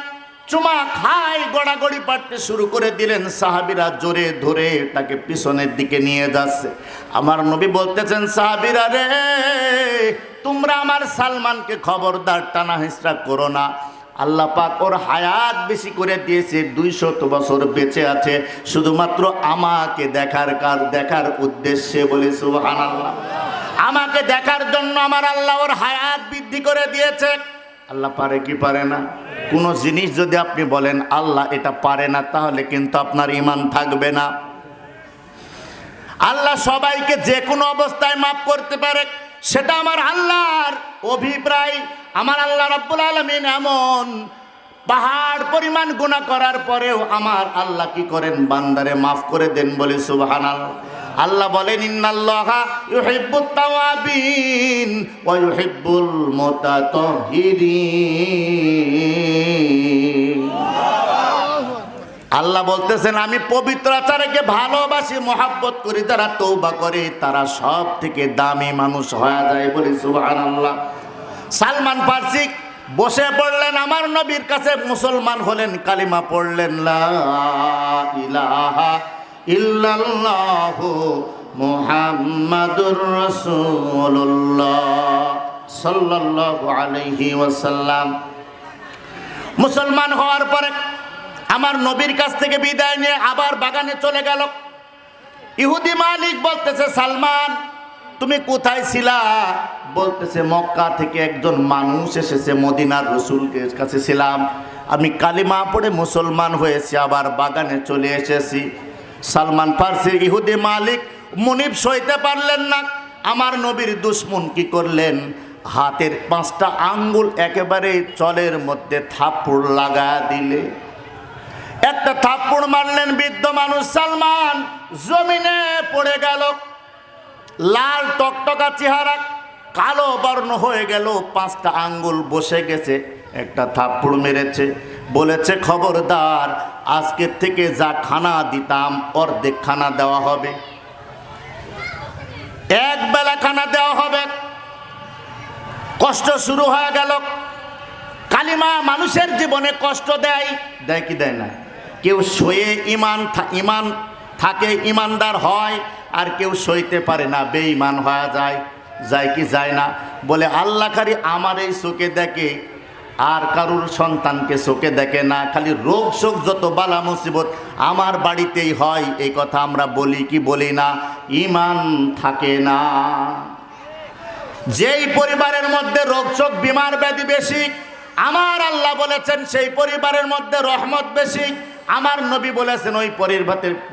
চুমা খায়, গড়াগড়ি পাড়তে শুরু করে দিলেন। সাহাবীরা জোরে ধরে তাকে পিছনের দিকে নিয়ে যাচ্ছে। আমার নবী বলতেছেন, সাহাবীরা রে, তোমরা আমার সালমানকে খবরদার টানা হিঁচড়া করো না। আল্লাহ পাক ওর হায়াত বেশি করে দিয়েছে, 200 বছর বেঁচে আছে, শুধুমাত্র আমাকে দেখার উদ্দেশ্যে, বলে সুবহানাল্লাহ। আমাকে দেখার জন্য আমার আল্লাহ ওর হায়াত বৃদ্ধি করে দিয়েছে। আল্লাহ পারে কি পারে না? কোনো জিনিস যদি আপনি বলেন আল্লাহ এটা পারে না, তাহলে কিন্তু আপনার ঈমান থাকবে না। আল্লাহ সবাইকে যে কোনো অবস্থায় মাফ করতে পারে, সেটা আমার আল্লাহর অভিপ্রায়। আমার আল্লাহ রাব্বুল আলামিন এমন পাহাড় পরিমাণ গুনাহ করার পরেও আমার আল্লাহ কি করেন? বান্দারে মাফ করে দেন, বলে সুবহানাল্লাহ। আল্লাহ বলেন, ইন্নাল্লাহা ইউহিব্বুত তাওয়াবিন ওয়া ইউহিব্বুল মুতাতাহহিরিন। আল্লাহ বলতেছেন আমি পবিত্রাচারকে ভালোবাসি, মহাব্বত করি, যারা তওবা করে তারা সব থেকে দামি মানুষ হয়ে যায়। বলি সুবহানাল্লাহ। সালমান ফার্সি বসে পড়লেন আমার নবীর কাছে, মুসলমান হলেন, কালিমা পড়লেন লা ইলাহা ইল্লাল্লাহু মুহাম্মাদুর রাসূলুল্লাহ সাল্লাল্লাহু আলাইহি ওয়াসাল্লাম। মুসলমান হওয়ার পরে আমার নবীর কাছ থেকে বিদায় নিয়ে আবার বাগানে চলে গেল। ইহুদি মালিক বলতেছে সালমান তুমি কোথায় ছিলা? বলতেছে মক্কা থেকে একজন মানুষ এসেছে, মদিনার রাসূলের কাছে ছিলাম, আমি কালিমা পড়ে মুসলমান হয়েছি, আবার বাগানে চলে এসেছি। সালমান ফার্সির ইহুদি মালিক মুনিব সইতে পারলেন না। আমার নবীর দুশমন কি করলেন? হাতের 5টা আঙ্গুল একেবারে চলের মধ্যে থাপ্পড় লাগা দিলে, একটা থাপ্পড় মারলেন, বৃদ্ধ মানুষ সালমান জমিনে পড়ে গেল, লাল টকটকা চেহারা কালো বর্ণ হয়ে গেল, 5টা আঙ্গুল বসে গেছে, একটা থাপ্পড় মেরেছে। বলেছে খবরদার, আজকের থেকে যা খানা দিতাম অর্ধেক খানা দেওয়া হবে, এক বেলা খানা দেওয়া হবে। কষ্ট শুরু হয়ে গেল। কালিমা মানুষের জীবনে কষ্ট দেয়, দেয় কি দেয় না? কেউ সয়ে ইমান থাকে, ইমানদার হয়, আর কেউ সইতে পারে না, বেঈমান হয়ে যায়। যায় কি যায় না? বলে আল্লাহ খালি আমার এই চোখে দেখে, আর কারুর সন্তানকে চোখে দেখে না, খালি রোগ শোক যত বালা মুসিবত আমার বাড়িতেই হয়। এই কথা আমরা বলি কি বলি না? ইমান থাকে না। যেই পরিবারের মধ্যে রোগ শোক বিমার ব্যাধি বেশি, আমার আল্লাহ বলেছেন সেই পরিবারের মধ্যে রহমত বেশি। আমার নবী বলেছেন ওই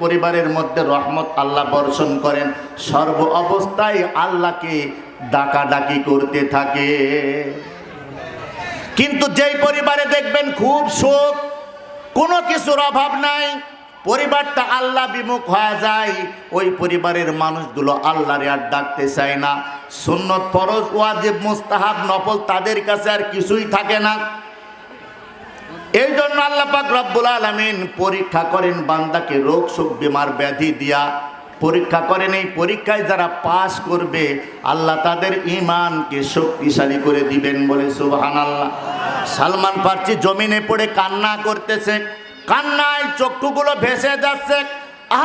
পরিবারের মধ্যে রহমত আল্লাহ বর্ষণ করেন। সর্ব অবস্থায় আল্লাহকে ডাকাডাকি করতে থাকে। কিন্তু যেই পরিবারে দেখবেন খুব সুখ, কোনো কিছুর অভাব নাই, পরিবারটা আল্লাহ বিমুখ হয়ে যায়, ওই পরিবারের মানুষগুলো আল্লাহরে আর ডাকতে চায় না। সুন্নত, ফরজ, ওয়াজিব, মুস্তাহাব, নফল তাদের কাছে আর কিছুই থাকে না। এই জন্য আল্লাহ পাক রব্বুল আলামিন পরীক্ষা করেন বান্দাকে রোগ শোক বিমার ব্যাধি দিয়া পরীক্ষা করেন। এই পরীক্ষায় যারা পাস করবে আল্লাহ তাদের ঈমানকে শক্তিশালী করে দিবেন। বলে সুবহানাল্লাহ। সালমান ফার্সি জমিনে পড়ে কান্না করতেছে, কান্নায় চক্ষুগুলো ভেসে যাচ্ছে।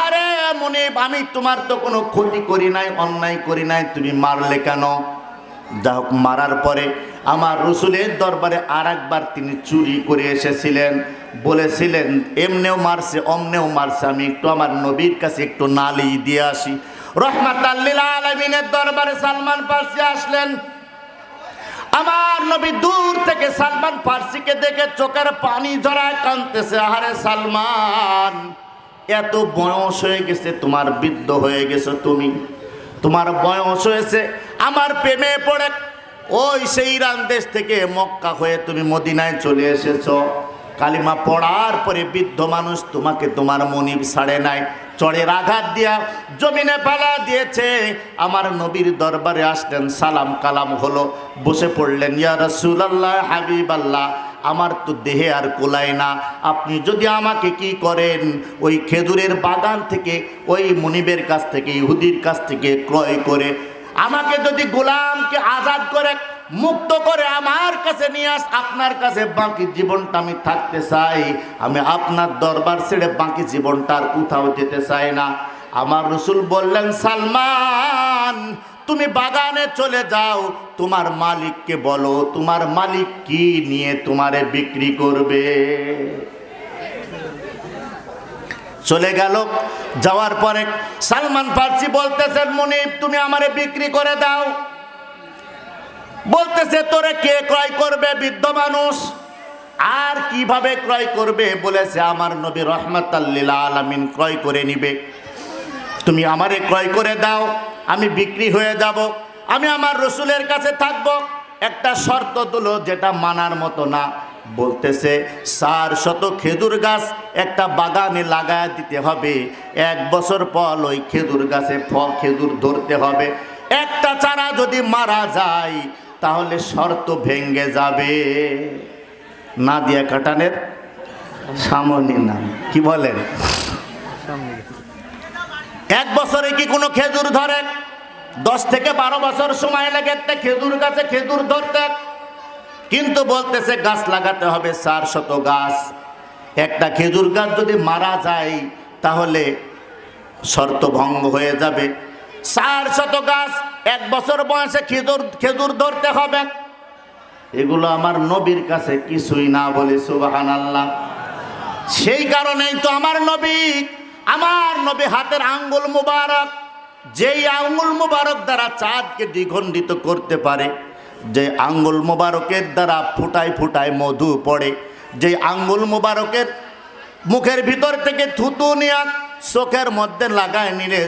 আরে মুনিব, আমি তোমার তো কোনো ক্ষতি করি নাই, অন্যায় করি নাই, তুমি মারলে কেন? যা হোক, মারার পরে আমার রসুলের দরবারে আর একবার তিনি চুরি করে এসেছিলেন, বলেছিলেন এমনেও মারছে অমনেও মারছে, আমি একটু আমার নবীর কাছে একটু নালিশ দিয়ে আসি। রহমাতাল লিল আলামিনের দরবারে সালমান ফার্সি আসলেন। আমার নবী দূর থেকে সালমান ফার্সিকে দেখে চোখের পানি ঝরায় কাঁদতেছে। আহারে সালমান, এত বয়স হয়ে গেছে তোমার, বৃদ্ধ হয়ে গেছো তুমি, তোমার বয়স হয়েছে, আমার প্রেমে পড়ে ওই সেই ইরান দেশ থেকে মক্কা হয়ে তুমি মদিনায় চলে এসেছো। কালিমা পড়ার পরে বৃদ্ধ মানুষ তোমাকে তোমার মনিব ছাড়ে নাই, চড়ের আঘাত দিয়া জমিনে পালা দিয়েছে। আমার নবীর দরবারে আসলেন, সালাম কালাম হলো, বসে পড়লেন। ইয়া রাসূলুল্লাহ, হাবিবাল্লাহ, আমার তো দেহে আর কোলায় না, আপনি যদি আমাকে কি করেন, ওই খেজুরের বাগান থেকে ওই মুনিবের কাছ থেকে, ইহুদির কাছ থেকে ক্রয় করে আমাকে যদি গোলামকে আজাদ করে মুক্ত করে আমার কাছে নিয়ে আস, আপনার কাছে বাকি জীবনটা আমি থাকতে চাই, আমি আপনার দরবার ছেড়ে বাকি জীবনটা আর কোথাও যেতে চাই না। আমার রসুল বললেন, সালমান তুমি বাগানে চলে যাও, তোমার মালিককে বলো তোমার মালিক কি নিয়ে তোমারে বিক্রি করবে। চলে গেল। যাওয়ার পরে সালমান ফার্সি বলতেছেন, মুনিব তুমি আমারে বিক্রি করে দাও। বলতেছে, তোরে কে ক্রয় করবে? বৃদ্ধ মানুষ। আর কিভাবে ক্রয় করবে? বলেছে, আমার নবী রহমাতাল লিল আলামিন ক্রয় করে নিবে। তুমি আমারে ক্রয় করে দাও, আমি বিক্রি হয়ে যাব, আমি আমার রসুলের কাছে থাকব। একটা শর্ত দিল যেটা মানার মতো না। বলতেছে 400 খেজুর গাছ একটা বাগানে লাগায় দিতে হবে, 1 বছর পর ওই খেজুর গাছে ফল খেজুর ধরতে হবে। একটা চারা যদি মারা যায় তাহলে শর্ত ভেঙে যাবে। না দিয়া কাটানের সামনে নাম কি বলেন? 1 বছরে কি কোনো খেজুর ধরে? 10 থেকে 12 বছর সময় লাগে একটা খেজুর গাছে খেজুর ধরতে। কিন্তু বলতেছে গাছ লাগাতে হবে 400 গাছ। একটা খেজুর গাছ যদি মারা যায় তাহলে শর্ত ভঙ্গ হয়ে যাবে। 400 গাছ 1 বছর বয়সে খেজুর ধরতে হবে। এগুলো আমার নবীর কাছে কিছুই না, বলে সুবহানাল্লাহ। সেই কারণেই তো আমার নবী হাতের আঙ্গুল মুবারক, যেই আঙ্গুল মুবারক দ্বারা চাঁদকে দ্বিখণ্ডিত করতে পারে, যে আঙ্গুল মুবারকের দ্বারা ফুটায় ফুটায় মধু পড়ে, যে আঙ্গুল মুবারকের মুখের ভিতর থেকে থুতু নিয়ে চোখের মধ্যে লাগায় নিলে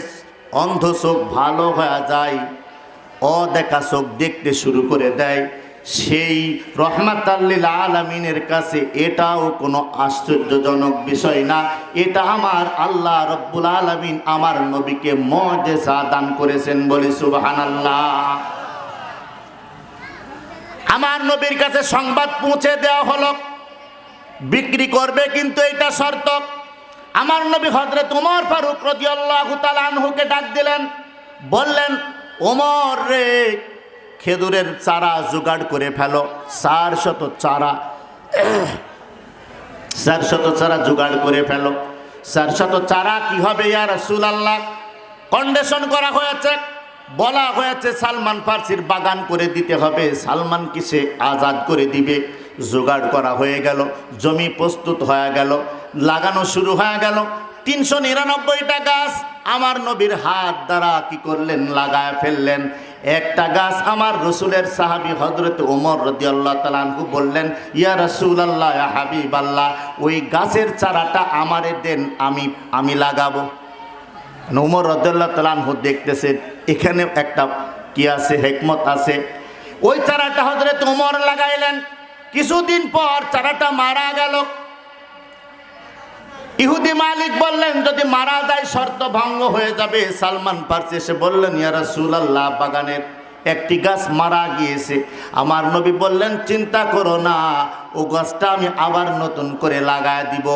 অন্ধ চোখ ভালো হয়ে যায়, অদেখা চোখ দেখতে শুরু করে দেয়, সেই রহমাতাল লিল আলামিনের কাছে এটাও কোনো আশ্চর্যজনক বিষয় না। এটা আমার আল্লাহ রব্বুল আলামিন আমার নবীকে মুজিজা দান করেছেন, বলি সুবহানাল্লাহ। আমার নবীর কাছে সংবাদ পৌঁছে দেওয়া হলো, বিক্রি করবে কিন্তু এটা শর্ত। আমার নবী হযরত ওমর ফারুক রাদিয়াল্লাহু তাআলা আনহুকে ডাক দিলেন, বললেন, ওমর রে, খেজুরের চারা জোগাড় করে ফেলো। 400 চারা জোগাড় করে ফেলো। 400 চারা কি হবে ইয়া রাসূলুল্লাহ? কন্ডিশন করা হয়েছে, বলা হয়েছে সালমান ফার্সির বাগান করে দিতে হবে, সালমান কিসে আজাদ করে দিবে। জোগাড় করা হয়ে গেল, জমি প্রস্তুত হয়ে গেল, লাগানো শুরু হয়ে গেল। 399টা গাছ আমার নবীর হাত দ্বারা কি করলেন? লাগায় ফেললেন। একটা গাছ আমার রসুলের সাহাবী হযরত ওমর রাদিয়াল্লাহু তাআলা আনহু বললেন, ইয়া রাসূলুল্লাহ, ইয়া হাবিবাল্লাহ, ওই গাছের চারাটা আমারে দেন, আমি লাগাবো। ওমর রাদিয়াল্লাহু তাআলা আনহু দেখতেছেন এখানে একটা কি আছে, হিকমত আছে। ওই চারাটা হযরত ওমর লাগাইলেন। কিছুদিন পর চারাটা মারা গেল। ইহুদি মালিক বললেন, যদি মারা যায় শর্ত ভঙ্গ হয়ে যাবে। সালমান ফার্সি এসে বললেন, ইয়া রাসূলুল্লাহ, বাগানের একটি গাছ মারা গিয়েছে। আমার নবী বললেন, চিন্তা করো না, ও গাছটা আমি আবার নতুন করে লাগায় দিব।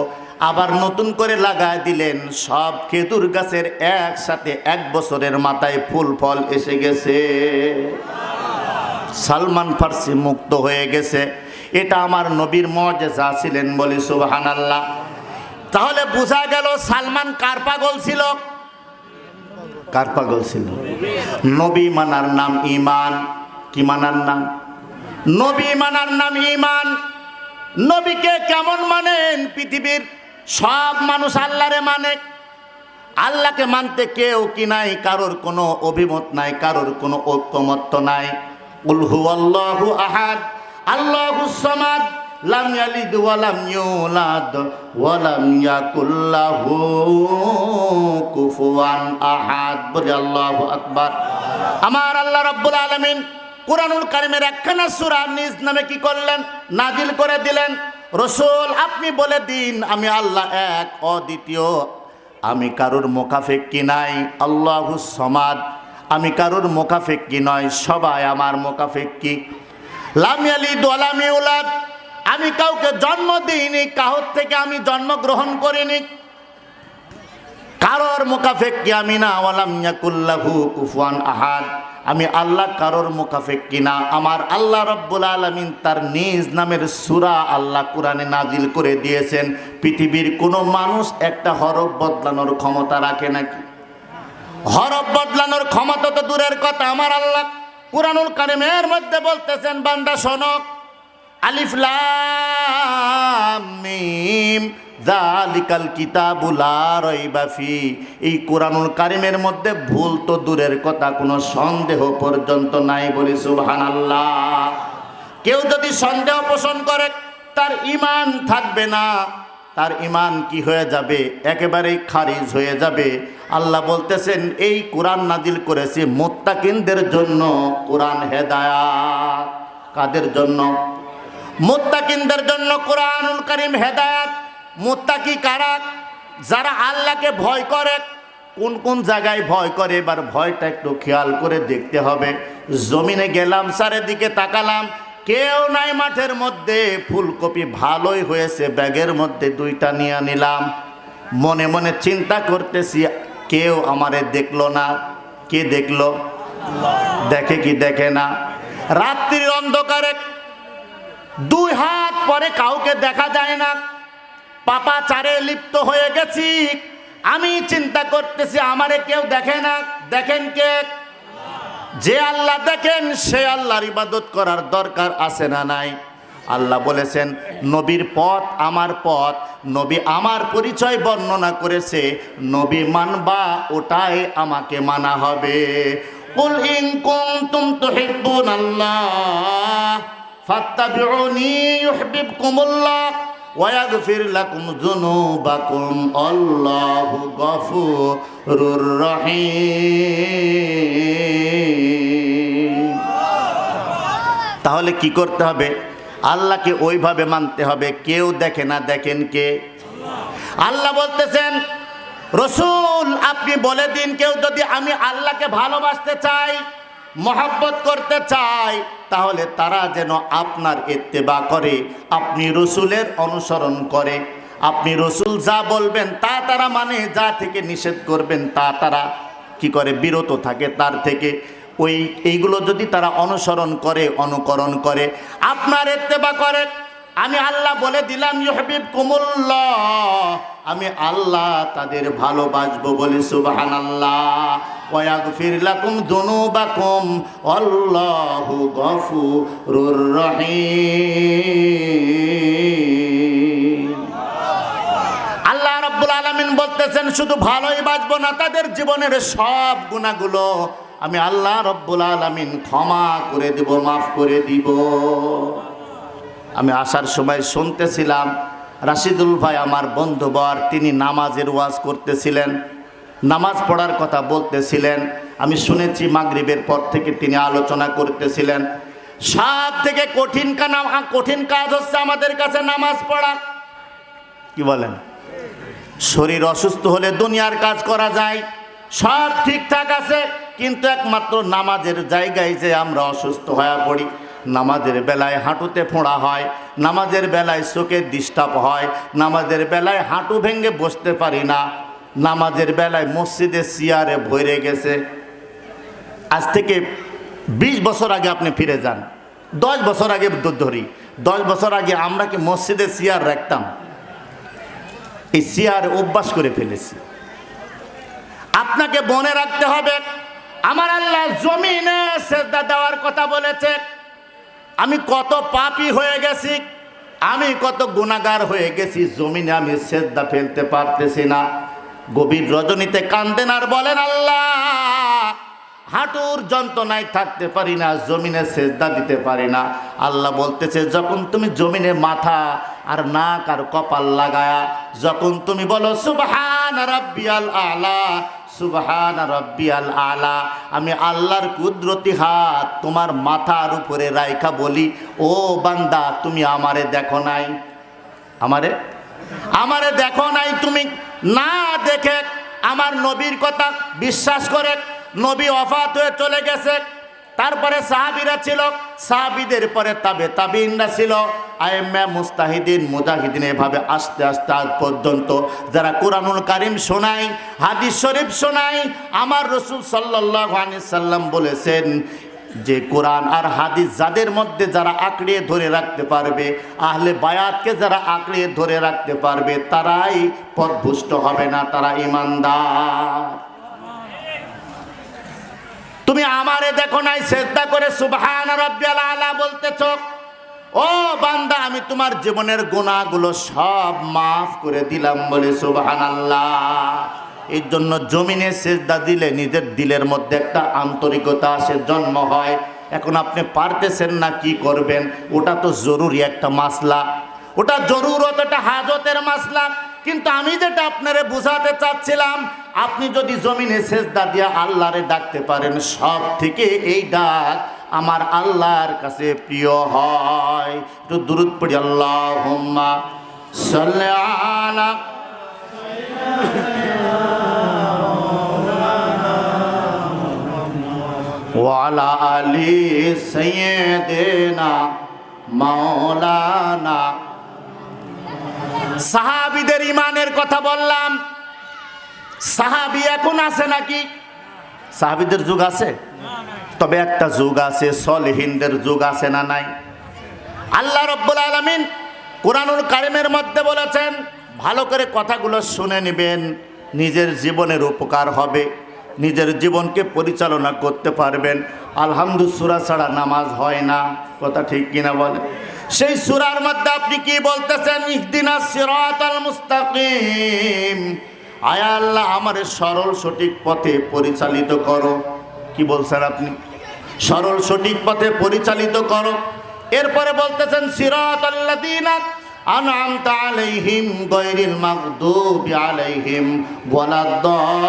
আবার নতুন করে লাগায় দিলেন। সব খেজুর গাছের একসাথে 1 বছরের মাথায় ফুল ফল এসে গেছে। সালমান ফার্সি মুক্ত হয়ে গেছে। এটা আমার নবীর মুজিজা ছিলেন, বলি সুবহানাল্লাহ। তাহলে বোঝা গেল সালমান কার পাগল ছিল? কার পাগল ছিল? নবী মানার নাম ঈমান। কি মানার নাম? নবী মানার নাম ঈমান। নবীকে কেমন মানেন? পৃথিবীর সব মানুষ আল্লাহরে মানে। আল্লাহকে মানতে কেউ কি নাই, কারোর কোনো অভিমত নাই, কারোর কোনো ঐকমত্য নাই। কুল হুয়াল্লাহু আহাদ আল্লাহুস সামাদ লাম ইয়ালিদ ওয়া লাম ইউলাদ ওয়া লাম ইয়াকুল লাহু কুফুয়ান আহাদ। বলি আল্লাহু আকবার। আমার আল্লাহ রাব্বুল আলামিন কুরআনুল কারীমের একখানা সূরা নিজ নামে কি করলেন? নাজিল করে দিলেন। রাসূল, আপনি বলে দিন, আমি আল্লাহ এক, অদ্বিতীয়, আমি কারোর মোকাফেক্কি নাই। আল্লাহুস সামাদ, আমি কারোর মোকাফেক্কি নয়, সবাই আমার মোকাফেক্কি। লাম ইয়ালিদ ওয়া লাম ইউলাদ, আমি কাউকে জন্ম দিইনি, কারোর থেকে আমি জন্মগ্রহণ করিনি, কারোর মুকাফেক্কি আমি না। ওয়ালাম ইয়াকুল লাহু কুফুয়ান আহাদ, আমি আল্লাহ কারোর মুকাফেক্কি না। আমার আল্লাহ রাব্বুল আলামিন তার নিজ নামের সূরা আল্লাহ কোরআনে নাজিল করে দিয়েছেন। পৃথিবীর কোনো মানুষ একটা হরফ বদলানোর ক্ষমতা রাখে নাকি? হরফ বদলানোর ক্ষমতা তো দূরের কথা, আমার আল্লাহ কুরআনুল কারীমের মধ্যে বলতেছেন, বান্দা শোনো, আলিফ লাম মিম যালিকাল কিতাবু লা রাইবা ফি। এই কুরআনুল কারীমের মধ্যে ভুল তো দূরের কথা, কোনো সন্দেহ পর্যন্ত নাই, বলি সুবহানাল্লাহ। কেউ যদি সন্দেহ পোষণ করে তার ঈমান থাকবে না, তার ঈমান কি হয়ে যাবে? একেবারেই খারিজ হয়ে যাবে। আল্লাহ বলতেছেন, এই কোরআন নাজিল করেছি মুত্তাকিনদের জন্য। কোরআন হেদায়াত কাদের জন্য? মুত্তাকিনদের জন্য কুরআনুল কারীম হেদায়াত। মুত্তাকি কারা? যারা আল্লাহকে ভয় করে। কোন কোন জায়গায় ভয় করে? এবার ভয়টা একটু খেয়াল করে দেখতে হবে। জমিনে গেলাম, চারিদিকে তাকালাম, কেউ নাই মাঠের মধ্যে। ফুলকপি ভালোই হয়েছে, ব্যাগের মধ্যে 2টা নিয়ে নিলাম। মনে মনে চিন্তা করতেছি, কেউ আমারে দেখলো না। কে দেখলো? দেখে কি দেখে না? রাত্রির অন্ধকারে 2 হাত পরে কাউকে দেখা যায় না। পাপাচারে লিপ্ত হয়ে গেছি। আমি চিন্তা করতেছি আমারে কেউ দেখে না। দেখেন কে? যে আল্লাহ দেখেন সে আল্লাহর ইবাদত করার দরকার আছে না নাই? আল্লাহ বলেছেন নবীর পথ আমার পথ, নবী আমার পরিচয় বর্ণনা করেছে, নবী মানবা ওটাই আমাকে মানা হবে। কুল ইন কুনতুম তুহিব্বুনাল্লাহ ফাত্তাবিউনি ইউহিব্বুকুমুল্লাহ ওয়া ইয়াগফির লাকুম যুনুবাকুম আল্লাহু গফুরুর রহিম। তাহলে কি করতে হবে? আল্লাহকে ওইভাবে মানতে হবে, কেউ দেখে না। দেখেন কে? আল্লাহ বলতেছেন রসুল আপনি বলে দিন, কেউ যদি আমি আল্লাহকে ভালোবাসতে চাই, মহব্বত করতে চাই, তাহলে তারা যেন আপনার ইত্তেবা করে, আপনি রসুলের অনুসরণ করে। আপনি রসুল যা বলবেন তা তারা মানে, যা থেকে নিষেধ করবেন তা তারা কি করে? বিরত থাকে তার থেকে। এইগুলো যদি তারা অনুসরণ করে, অনুকরণ করে, আপনার ইত্তেবা করে, আমি আল্লাহ বলে দিলাম ইউহিব্বুকুমুল্লাহ, আমি আল্লাহ তাদের ভালোবাসবো বলে সুবহানাল্লাহ। ওয়া ইয়াগফির লাকুম যুনুবাকুম আল্লাহু গফুরুর রহিম। আল্লাহ রাব্বুল আলামিন বলতেছেন শুধু ভালোই বাসবো না, তাদের জীবনের সব গুনাহগুলো আমি আল্লাহ রাব্বুল আলামিন ক্ষমা করে দিব, মাফ করে দিব। আমি আসার সময় শুনতেছিলাম রাশিদুল ভাই আমার বন্ধুবর, তিনি নামাজের ওয়াজ করতেছিলেন, নামাজ পড়ার কথা বলতেছিলেন। আমি শুনেছি মাগরিবের পর থেকে তিনি আলোচনা করতেছিলেন। সব থেকে কঠিন কাজ হচ্ছে আমাদের কাছে নামাজ পড়া। কি বলেন? শরীর অসুস্থ হলে দুনিয়ার কাজ করা যায়, সব ঠিকঠাক আছে, কিন্তু একমাত্র নামাজের জায়গায় যে আমরা অসুস্থ হয়ে পড়ি। নামাজের বেলায় হাঁটুতে ফোঁড়া হয়, নামাজের বেলায় চোখে ডিস্টার্ব হয়, নামাজের বেলায় হাঁটু ভেঙে বসতে পারি না, নামাজের বেলায় মসজিদে চেয়ারে ভরে গেছে। আজ থেকে 20 বছর আগে আপনি ফিরে যান, 10 বছর আগে ধরি, 10 বছর আগে আমরা কি মসজিদে চেয়ার রাখতাম? এই চেয়ার অভ্যাস করে ফেলেছি। আপনাকে মনে রাখতে হবে আমার আল্লাহ জমিনে সেজদা দেওয়ার কথা বলেছে। আমি কত পাপী হয়ে গেছি, আমি কত গুনাহগার হয়ে গেছি, জমিনে আমি সেজদা ফেলতে পারতেছি না। গভীর রজনীতে কান্দেন আর বলেন আল্লাহ হাঁটুর যন্ত্রণায় থাকতে পারি না, জমিনে সেজদা দিতে পারি না। আল্লাহ বলতেছে যখন তুমি জমিনে মাথা আর নাক আর কপাল লাগায়া যখন তুমি বলো সুবহান রাব্বিয়াল আলা, সুবহান রাব্বিয়াল আলা, আমি আল্লাহর কুদরতি হাত তোমার মাথার উপরে রাইখা বলি ও বান্দা তুমি আমারে দেখো নাই, আমারে দেখো নাই। তুমি না দেখে আমার নবীর কথা বিশ্বাস করে নবী ওফাত হয়ে চলে গেছে, তারপরে সাহাবীরা ছিল, সাহাবীদের পরে তাবেঈনরা ছিল, আইম্মা মুস্তাহিদিন মুজাহিদিন, এভাবে আস্তে আস্তে আজ পর্যন্ত যারা কোরআনুল কারীম শোনায়, হাদিস শরীফ শোনায়। আমার রাসূল সাল্লাল্লাহু আলাইহি সাল্লাম বলেছেন যে কোরআন আর হাদিস যাদের মধ্যে যারা আঁকড়িয়ে ধরে রাখতে পারবে, আহলে বায়াতকে যারা আঁকড়িয়ে ধরে রাখতে পারবে, তারাই পথভ্রষ্ট হবে না, তারা ঈমানদার। তুমি আমারে দেখো নাই সেজদা করে সুবহান রাব্বিয়াল আলা বলতেছ, ও বান্দা আমি তোমার জীবনের গুনাহগুলো সব মাফ করে দিলাম বলে সুবহানাল্লাহ। এর জন্য জমিনে সেজদা দিলে নিজের দিলের মধ্যে একটা আন্তরিকতা আসে, জন্ম হয়। এখন আপনি পারতেছেন না, কি করবেন? ওটা তো জরুরি একটা মাসলা, ওটা জরুরত, ওটা হাজতের মাসলা। কিন্তু আমি যেটা আপনারে বুঝাতে চাচ্ছিলাম, আপনি যদি জমিনে সেজদা দিয়া আল্লাহরে ডাকতে পারেন, সব থেকে এই ডাক আমার আল্লাহর কাছে প্রিয় হয়। একটু দুরূদ পড়ি, আল্লাহুম্মা সাল্লি আলা ওয়া আলা আলি সাইয়্যিদিনা মাওলানা। সাহাবীদের ইমানের কথা বললাম, সাহাবী এখন আছে নাকি? সাহাবীদের যুগ আছে, তবে একটা যুগ আছে, সলিহিনদের যুগ আছে না নাই? আল্লাহ রাব্বুল আলামিন কুরআনুল কারীমের মধ্যে বলেছেন, ভালো করে কথাগুলো শুনে নেবেন, নিজের জীবনের উপকার হবে, নিজের জীবনকে পরিচালনা করতে পারবেন। আলহামদুলিল্লাহ সূরা ছাড়া নামাজ হয় না, কথা ঠিক কিনা বলেন? সেই সূরার মধ্যে আপনি কি বলতেছেন? ইহদিনাস সিরাতাল মুস্তাকিম, আয় আল্লাহ আমার সরল সঠিক পথে পরিচালিত করো। কি বলছেন আপনি? সরল সঠিক পথে পরিচালিত করো। এরপরে বলতেছেন সিরাতাল্লাযীনা আনআমতা আলাইহিম গায়রিল মাগদুবি আলাইহিম ওয়ালাদ-দাল্লিন।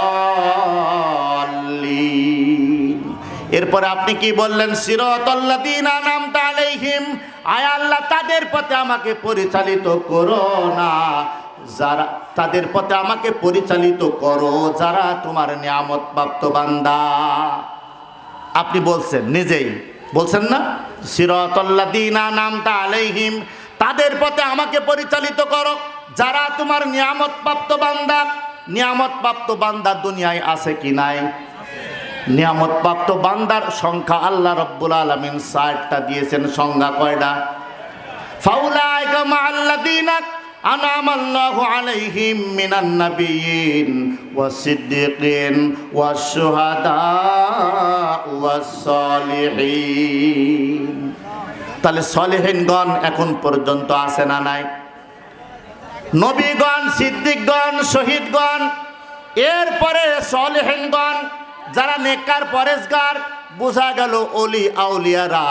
এরপরে আপনি কি বললেন? সিরাতাল্লাযীনা আনআমতা আলাইহিম, আয় আল্লাহ তাদের পথে আমাকে পরিচালিত করো না, যারা তাদের পথে আমাকে পরিচালিত করো যারা তোমার নিয়ামত প্রাপ্ত বান্দা। আপনি বলছেন, নিজেই বলছেন না, সিরাতাল্লাযীনা আনআমতা আলাইহিম, তাদের পথে আমাকে পরিচালিত করো যারা তোমার নিয়ামত প্রাপ্ত বান্দা। নিয়ামত প্রাপ্ত বান্দা দুনিয়ায় আছে কি নাই? নিয়ামত প্রাপ্ত বান্দার সংখ্যা আল্লাহ রাব্বুল আলামিন ৬০টা দিয়েছেন। সংখ্যা কয়টা? ফাউলাইকা মাআল্লাযীনা আনআমাল্লাহু আলাইহিম মিনান নাবিয়্যিন ওয়াস-সিদ্দীকিন ওয়াশ-শুহাদা ওয়াস-সালিহিন। তাহলে সলিহিনগণ এখন পর্যন্ত আছে না নাই? নবীগণ, সিদ্দিকগণ, শহীদগণ, এরপরে সলিহিনগণ যারা নেককার পরেজগার। বোঝা গেল ওলি আউলিয়ারা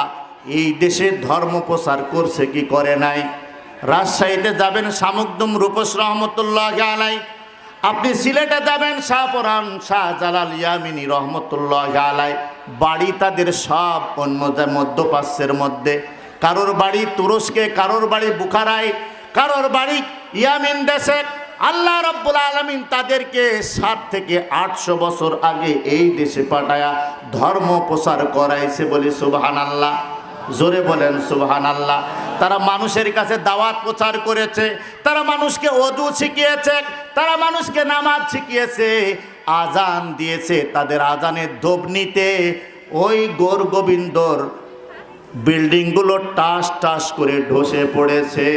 এই দেশে ধর্ম প্রচার করছে কি করে নাই? রাজশাহীতে যাবেন শামুকদুম রূপস রহমতুল্লাহ আলাই, আপনি সিলেটে যাবেন শাহপুরান শাহজালাল ইয়ামিনী রহমতুল্লাহ আলাই, বাড়ি তাদের সব অন্য মধ্যপ্রাচ্যের মধ্যে। কারোর বাড়ি তুরস্কে, কারোর বাড়ি বুখারায়, কারোর বাড়ি ইয়ামিন দেশে। আল্লাহ রাব্বুল আলামিন তাদেরকে 7 থেকে 800 বছর আগে এই দেশে পাঠায়া ধর্ম প্রচার করাইছে, বলি সুবহানাল্লাহ। জোরে বলেন সুবহানাল্লাহ। তারা মানুষের কাছে দাওয়াত প্রচার করেছে, তারা মানুষকে ওযু শিখিয়েছে, তারা মানুষকে নামাজ শিখিয়েছে, আজান দিয়েছে। তাদের আজানের ধ্বনিতে ওই গৌর গোবিন্দর বিল্ডিংগুলো টাস টাস করে ধসে পড়েছে।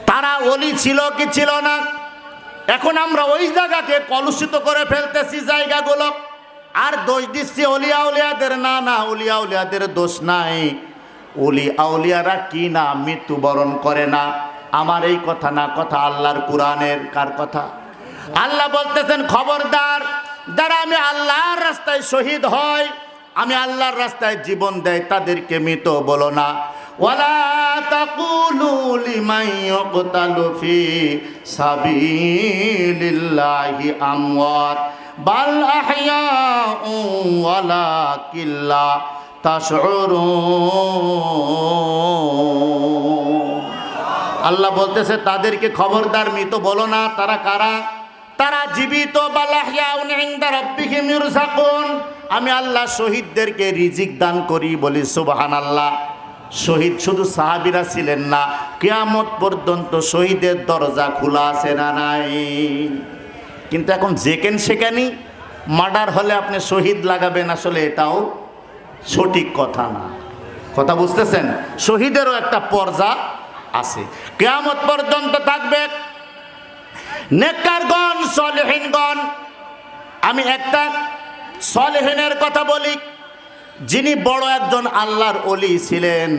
তারা ওলি ছিল কি ছিল না? এখন আমরা ওই জায়গাকে কলুষিত করে ফেলতেছি জায়গাগুলো, আর দোষ দিচ্ছি ওলিয়া উলিয়াদের। না না, ওলিয়া উলিয়াদের দোষ নাই। ওলি আউলিয়ারা কি না মৃত্যুবরণ করে না? আমার এই কথা না, কথা আল্লাহর কোরআনের। কার কথা? আল্লাহ বলতেছেন, খবরদার যারা আমি আল্লাহর রাস্তায় শহীদ হয়, আমি আল্লাহর রাস্তায় জীবন দেয়, তাদেরকে মৃত বলো না। ওয়ালা তাকুলু লিমান ইউকতালু ফি সাবিলিল্লাহি আমওয়াত বাল আহইয়াউ ওয়ালাকিন লা তাশউরুন। আল্লাহ বলতেছে তাদেরকে খবরদার মৃত বলো না। তারা কারা? তারা জীবিত। বাল আহইয়াউন ইনদা রাব্বিহিম ইরযাকুন, আমি আল্লাহ শহীদদেরকে রিজিক দান করি, বলি সুবহানাল্লাহ। শহীদ শুধু সাহাবীরা ছিলেন না, কিয়ামত পর্যন্ত শহীদের দরজা খোলা আছে না নাই? কিন্তু এখন যেখানে সেখানেই মার্ডার হলে আপনি শহীদ লাগাবেন, আসলে এটাও সঠিক কথা না। কথা বুঝতেছেন? শহীদেরও একটা পর্যায় আছে, কিয়ামত পর্যন্ত থাকবে। নেককারগণ, সলিহিনগণ, আমি একটা সলিহিনের কথা বলি, যিনি বড় একজন আল্লাহর ওলি ছিলেন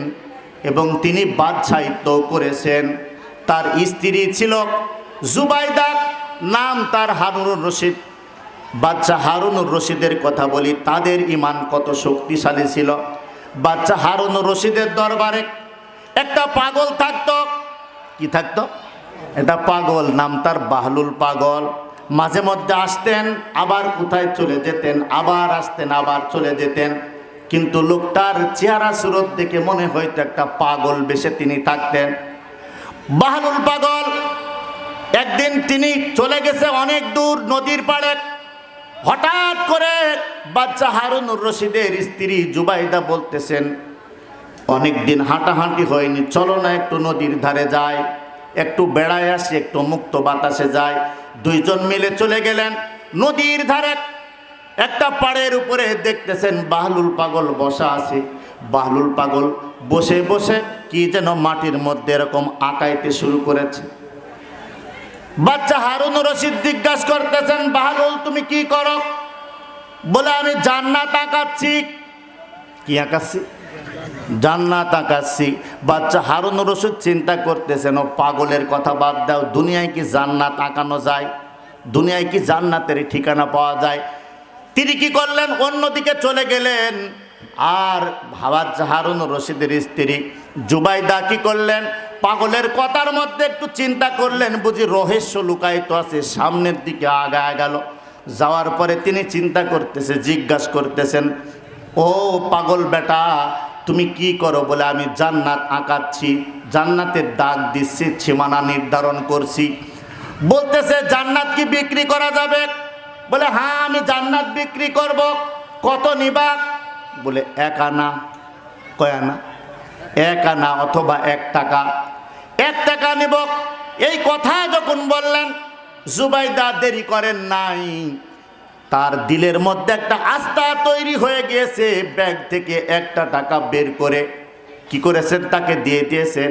এবং তিনি বাদশাহিত্ব করেছেন। তার স্ত্রী ছিল জুবাইদা, নাম তার হারুনুর রশিদ। বাচ্চা হারুনুর রশিদের কথা বলি, তাদের ঈমান কত শক্তিশালী ছিল। বাচ্চা হারুনুর রশিদের দরবারে একটা পাগল থাকতো। কি থাকতো? এটা পাগল, নাম তার বাহলুল পাগল। মাঝে মধ্যে আসতেন, আবার কোথায় চলে যেতেন, আবার আসতেন, আবার চলে যেতেন। কিন্তু লোকটার চেহারা সুরত দেখে মনে হয়তো একটা পাগল বেশে তিনি থাকতেন। বাহলুল পাগল। একদিন তিনি চলে গেছে অনেক দূর নদীর পাড়ে। হঠাৎ করে বাচ্চা হারুনুর রশিদের স্ত্রী জুবাইদা বলতেছেন, অনেক দিন হাঁটাহাঁটি হয়নি, চলো না একটু নদীর ধারে যায়, একটু বেড়ায় আসি, একটু মুক্ত বাতাসে যায়। দুইজন মিলে চলে গেলেন নদীর ধারে। একটা পাড়ের উপরে দেখতেছেন বাহলুল পাগল বসা আছে। বাহলুল পাগল বসে বসে কি যেন মাটির মধ্যে এরকম আঁকাইতে শুরু করেছে। বাচ্চা হারুন রশিদ জিজ্ঞাসা করতেছেন, বাহলুল তুমি কি করো? বলে আমি জান্নাত আঁকাচ্ছি। কি আঁকাচ্ছি? জান্নাত আঁকাচ্ছি। বাচ্চা হারুন রশিদ চিন্তা করতেছেন, ও পাগলের কথা বাদ দাও, দুনিয়ায় কি জান্নাত আঁকানো যায়? দুনিয়ায় কি জান্নাতের ঠিকানা পাওয়া যায়? তিনি কি করলেন, অন্যদিকে চলে গেলেন। আর বাচ্চা হারুন রশিদের স্ত্রী জুবাইদা কি করলেন, পাগলের কথার মধ্যে একটু চিন্তা করলেন, বুঝি রহস্য লুকায়িত আছে, সামনের দিকে আগায় গেল। যাওয়ার পরে তিনি চিন্তা করতেছে, জিজ্ঞাসা করতেছেন, ও পাগল বেটা তুমি কি করো? বলে আমি জান্নাত আঁকাচ্ছি, জান্নাতের দাগ দিচ্ছি, সীমানা নির্ধারণ করছি। বলতেছে জান্নাত কি বিক্রি করা যাবে? বলে হ্যাঁ আমি জান্নাত বিক্রি করব। কত নিবা? বলে 1 আনা। কয় আনা? 1 আনা অথবা 1 টাকা। 1 টাকা নিব। এই কথা যখন বললেন, জুবাইদা দেরি করেন নাই, তার দিলের মধ্যে একটা আস্থা তৈরি হয়ে গিয়েছে। ব্যাগ থেকে 1টা টাকা বের করে কি করেছেন, তাকে দিয়ে দিয়েছেন।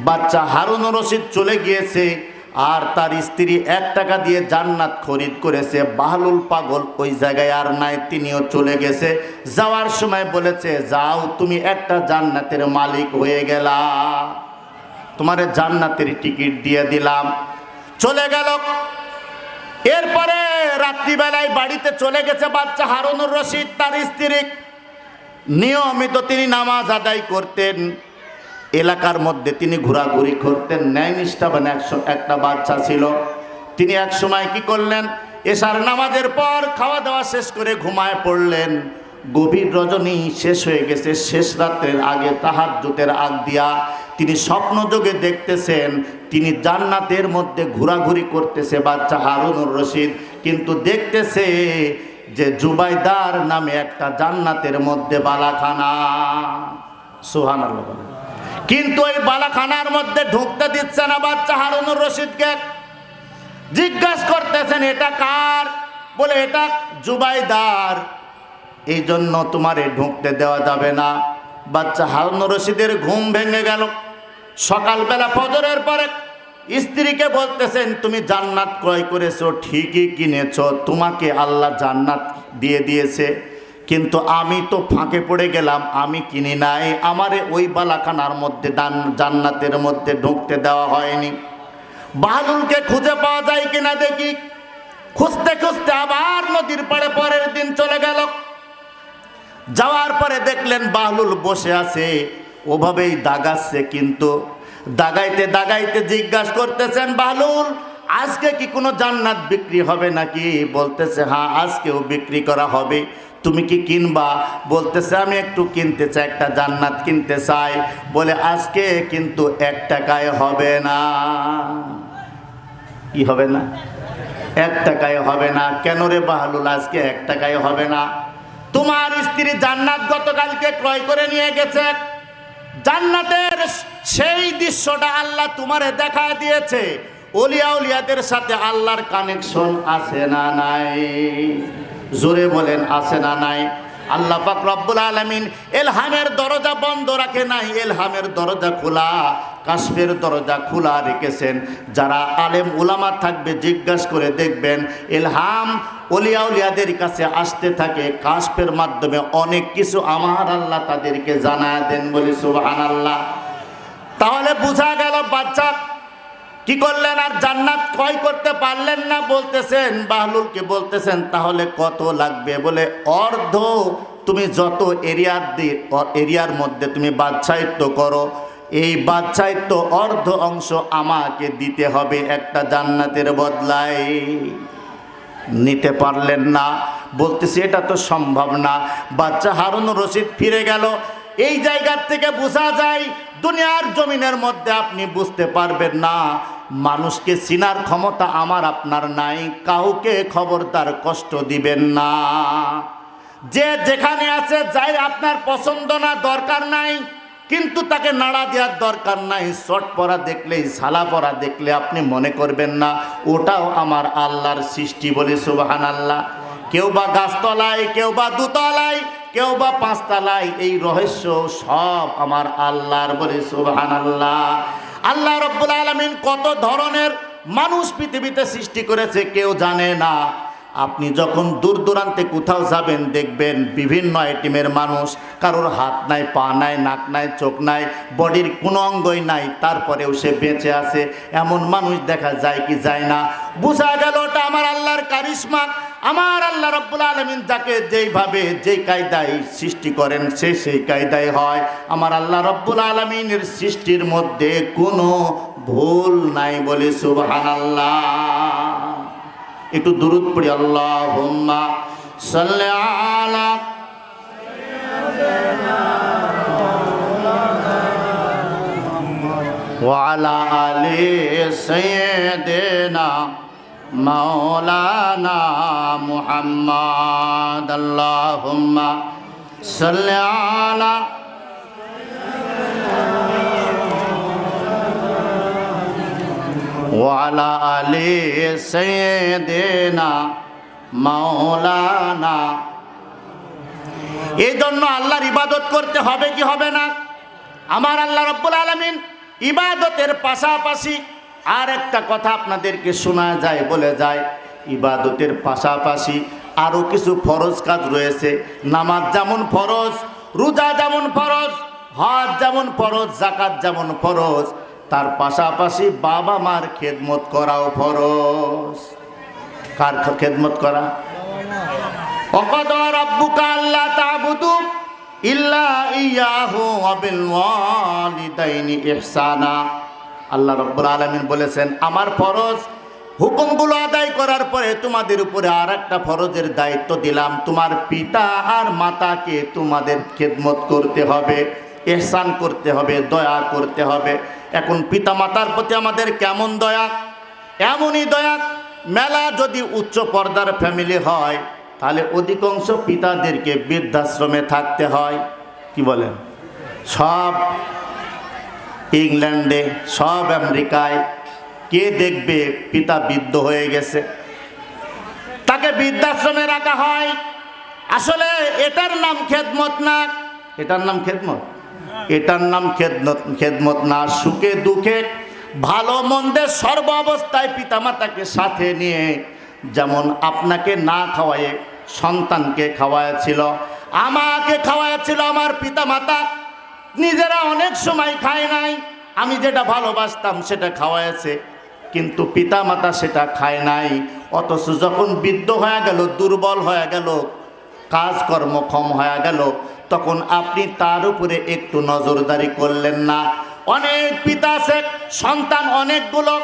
বাচ্চা হারুন রশিদ চলে গিয়েছে, আর তার স্ত্রী 1 টাকা দিয়ে জান্নাত খরিদ করেছে। বাহলুল পাগল ওই জায়গায় আর নাই, তিনিও চলে গেছে। যাওয়ার সময় বলেছে, যাও তুমি একটা জান্নাতের মালিক হয়ে গেলা, তোমারে জান্নাতের টিকিট দিয়ে দিলাম। চলে গেল। এরপরে রাত্রিবেলায় বাড়িতে চলে গেছে বাচ্চা হারুনুর রশিদ, তার স্ত্রী। নিয়মিত তিনি নামাজ আদায় করতেন, এলাকার মধ্যে তিনি ঘোরাঘুরি করতেন, ন্যায়নিষ্ঠাবান একটা বাচ্চা ছিল। তিনি এক সময় কি করলেন, এশার নামাজের পর খাওয়া দাওয়া শেষ করে ঘুমায় পড়লেন। গভীর রজনী শেষ হয়ে গেছে, শেষ রাত্রের আগে তাহাজ্জুদের আগ দিয়া তিনি স্বপ্নযোগে দেখতেছেন তিনি জান্নাতের মধ্যে ঘোরাঘুরি করতেছে বাচ্চা হারুনুর রশিদ, কিন্তু দেখতেছে যে জুবাইদার নামে একটা জান্নাতের মধ্যে বালাখানা। সুবহানাল্লাহ। কিন্তু ওই বালাখানার মধ্যে ঢুকতে দিচ্ছে না বাচ্চা হারুনুর রশিদকে। জিজ্ঞাসা করতেছেন এটা কার? বলে এটা জুবাইদার, এই জন্য তোমারে ঢুকতে দেওয়া যাবে না। বাচ্চা হারুনুর রশিদের ঘুম ভেঙে গেল। সকালবেলা ফজরের পরে স্ত্রীকে বলতেছেন, তুমি জান্নাত ক্রয় করেছো, ঠিকই কিনেছো, তোমাকে আল্লাহ জান্নাত দিয়ে দিয়েছে, কিন্তু আমি তো ফাঁকে পড়ে গেলাম, আমি কিনি নাই, আমারে ওই বালাখানার মধ্যে জান্নাতের মধ্যে ঢুকতে দেওয়া হয়নি। বাহলুলকে খুঁজে পাওয়া যায় কিনা দেখি। খুঁজতে খুঁজতে আবার নদীর পাড়ে পরের দিন চলে গেল। যাওয়ার পরে দেখলেন বাহলুল বসে আছে, ওভাবেই দাগাচ্ছে, কিন্তু দাগাইতে দাগাইতে জিজ্ঞাসা করতেছেন, বাহলুল আজকে কি কোনো জান্নাত বিক্রি হবে নাকি? বলতেছে হ্যাঁ আজকেও বিক্রি করা হবে। তুমি কি কিনবা? বলতেছে আমি একটু কিনতে চাই, একটা জান্নাত কিনতে চাই। বলে আজকে কিন্তু 1 টাকায় হবে না। কি হবে না? 1 টাকায় হবে না। কেন রে বাহলুল আজকে 1 টাকায় হবে না? তোমার স্ত্রী জান্নাত গতকালকে ক্রয় করে নিয়ে গেছে। জান্নাতের সেই দৃশ্যটা আল্লাহ তোমারে দেখায় দিয়েছে। ওলিয়া উলিয়াদের সাথে আল্লাহর কানেকশন আছে না নাই? জোরে বলেন আছে না নাই? আল্লাহ পাক রব্বুল আলামিন ইলহামের দরজা বন্ধ রাখে নাই, ইলহামের দরজা খোলা, কাশফের দরজা খোলা রেখেছেন। যারা আলেম উলামা থাকবে জিজ্ঞাসা করে দেখবেন, ইলহাম ওলিয়া উলিয়াদের কাছে আসতে থাকে, কাশফের মাধ্যমে অনেক কিছু আমার আল্লাহ তাদেরকে জানায় দেন। বলি সুবহানাল্লাহ। তাহলে বোঝা গেল বাচ্চা কি করলেন, আর জান্নাত ক্রয় করতে পারলেন না। বলতেছেন বাহলুলকে বলতেছেন তাহলে কত লাগবে? বলে অর্ধ, তুমি যত এরিয়ার মধ্যে তুমি বাদশাহিত্ব করো, এই বাদশাহিত্ব অর্ধ অংশ আমাকে দিতে হবে একটা জান্নাতের বদলায়। নিতে পারলেন না। বলতেছি এটা তো সম্ভব না। বাচ্চা হারুনুর রশিদ ফিরে গেল। এই জায়গার থেকে বোঝা যায় দুনিয়ার জমিনের মধ্যে আপনি বুঝতে পারবেন না, মানুষকে চিনার ক্ষমতা আমার আপনার নাই। কাউকে খবরদার কষ্ট দিবেন না। যে যেখানে আছে যাই আপনার পছন্দ না, দরকার নাই, কিন্তু তাকে নাড়া দেওয়ার দরকার নাই। শর্ট পরা দেখলেই, সালা পরা দেখলে আপনি মনে করবেন না ওটাও আমার আল্লাহর সৃষ্টি বলে সুবহানাল্লাহ। কেউ বা গাছতলায়, কেউ বা দুতলায়, কেউ বা পাঁচতলায়, এই রহস্য সব আমার আল্লাহর বলে সুবহানাল্লাহ। আল্লাহ রাব্বুল আলামিন কত ধরনের মানুষ পৃথিবীতে সৃষ্টি করেছে কেউ জানে না। আপনি যখন দূর দূরান্তে কোথাও যাবেন দেখবেন বিভিন্ন আইটেমের মানুষ, কারোর হাত নাই, পা নাই, নাক নাই, চোখ নাই, বডির কোনো অঙ্গই নাই, তারপরেও সে বেঁচে আছে। এমন মানুষ দেখা যায় কি যায় না? বোঝা গেল ওটা আমার আল্লাহর কারিশমা। আমার আল্লাহ রাব্বুল আলামিন যাকে যেইভাবে যেই কায়দায় সৃষ্টি করেন সে সেই কায়দায় হয়। আমার আল্লাহ রাব্বুল আলামিনের সৃষ্টির মধ্যে কোনো ভুল নাই বলে সুবহানাল্লাহ। একটু দুরূদ পড়ি, আল্লাহুম্মা সাল্লি আলা ওয়া আলা আলি সাইয়্যিদিনা মাওলানা মুহাম্মদ। আল্লাহুম্মা সাল্লি আলা ওয়ালা আলি সাইয়্যিদিনা মাওলানা। এই জন্য আল্লাহর ইবাদত করতে হবে কি হবে না? আমার আল্লাহ রাব্বুল আলামিন ইবাদতের পাশাপাশি আর একটা কথা আপনাদেরকে শোনা যায়, বলে যায়, ইবাদতের পাশাপাশি আরও কিছু ফরজ কাজ রয়েছে। নামাজ যেমন ফরজ, রোজা যেমন ফরজ, হজ যেমন ফরজ, যাকাত যেমন ফরজ, তার পাশাপাশি বাবা মার খেদমত করাও ফরজ। কার খেদমত করা? ওয়াকাদা রাব্বুকা আল্লা তা'বুদু ইল্লা ইয়াহু ওয়া বিল ওয়ালিদাইনি ইহসানা। আল্লাহ রাব্বুল আলামিন বলেছেন আমার ফরজ হুকুমগুলো আদায় করার পরে তোমাদের উপরে আর একটা ফরজের দায়িত্ব দিলাম, তোমার পিতা আর মাতাকে তোমাদের খেদমত করতে হবে, ইহসান করতে হবে, দয়া করতে হবে। এখন পিতা মাতার প্রতি আমাদের কেমন দয়া? এমনই দয়া, মেলা যদি উচ্চ পর্দার ফ্যামিলি হয় তাহলে অধিকাংশ পিতাদেরকে বৃদ্ধাশ্রমে থাকতে হয়। কি বলেন? সব ইংল্যান্ডে, সব আমেরিকায় কে দেখবে পিতা বৃদ্ধ হয়ে গেছে, তাকে বৃদ্ধাশ্রমে রাখা হয়। আসলে এটার নাম খেদমত না। এটার নাম খেদমত? এটার নাম খেদমত না। সুখে দুঃখে ভালো মন্দের সর্ব অবস্থায় পিতামাতাকে সাথে নিয়ে, যেমন আপনাকে না খাওয়ায়ে সন্তানকে খাওয়াইছিল, আমাকে খাওয়াইছিল আমার পিতামাতা, নিজেরা অনেক সময় খায় নাই, আমি যেটা ভালোবাসতাম সেটা খাওয়াইছে, কিন্তু পিতামাতা সেটা খায় নাই। অথচ যখন বৃদ্ধ হয়ে গেল, দুর্বল হয়ে গেল, কাজকর্ম ক্ষম হয়ে গেল, তখন আপনি তার উপরে একটু নজরদারি করলেন না। অনেক পিতা আছে, সন্তান অনেকগুলো,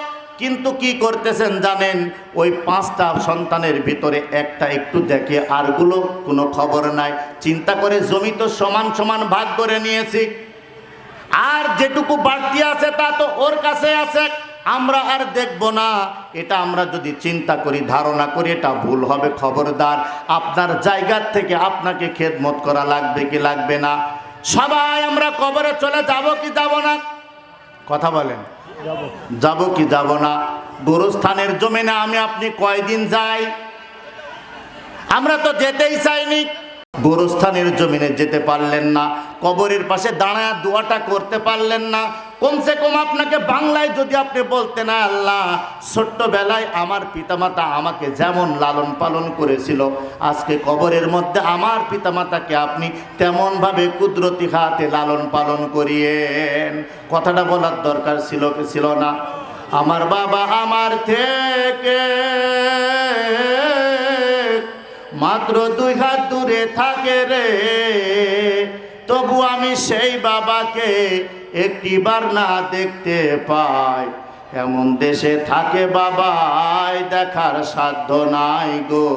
কিন্তু কি করতেছেন জানেন? ওই 5টা সন্তানের ভিতরে একটা একটু দেখে, আরগুলো কোনো খবর নাই। চিন্তা করে জমি তো সমান সমান ভাগ করে নিয়েছি, আর যেটুকু বাড়তি আছে তা তো ওর কাছে আছে, আমরা আর দেখব না। এটা আমরা যদি চিন্তা করি, ধারণা করি, এটা ভুল হবে। খবরদার, আপনার জায়গার থেকে আপনাকে খেদমত করা লাগবে কি লাগবে না? সবাই আমরা কবরে চলে যাব কি যাব না? কথা বলেন, যাব কি যাব না? গোরস্থানের জমিনে আমি আপনি কয়দিন যাই? আমরা তো যেতেই চাইনি। গোরস্থানের জমিনে যেতে পারলেন না, কবরের পাশে দাঁড়ায় দোয়াটা করতে পারলেন না। কমসে কম আপনাকে বাংলায় যদি আপনি বলতেন, আল্লাহ ছোট্টবেলায় আমার পিতামাতা আমাকে যেমন লালন পালন করেছিল, আজকে কবরের মধ্যে আমার পিতামাতাকে আপনি তেমনভাবে কুদরতি হাতে লালন পালন করিয়েন। কথাটা বলার দরকার ছিল কি ছিল না? আমার বাবা আমার থেকে মাত্র 2 হাত দূরে থাকে রে, তবু আমি সেই বাবাকে একটিবার না দেখতে পাই। এমন দেশে থাকে বাবাই দেখার সাধ্য নাই গো,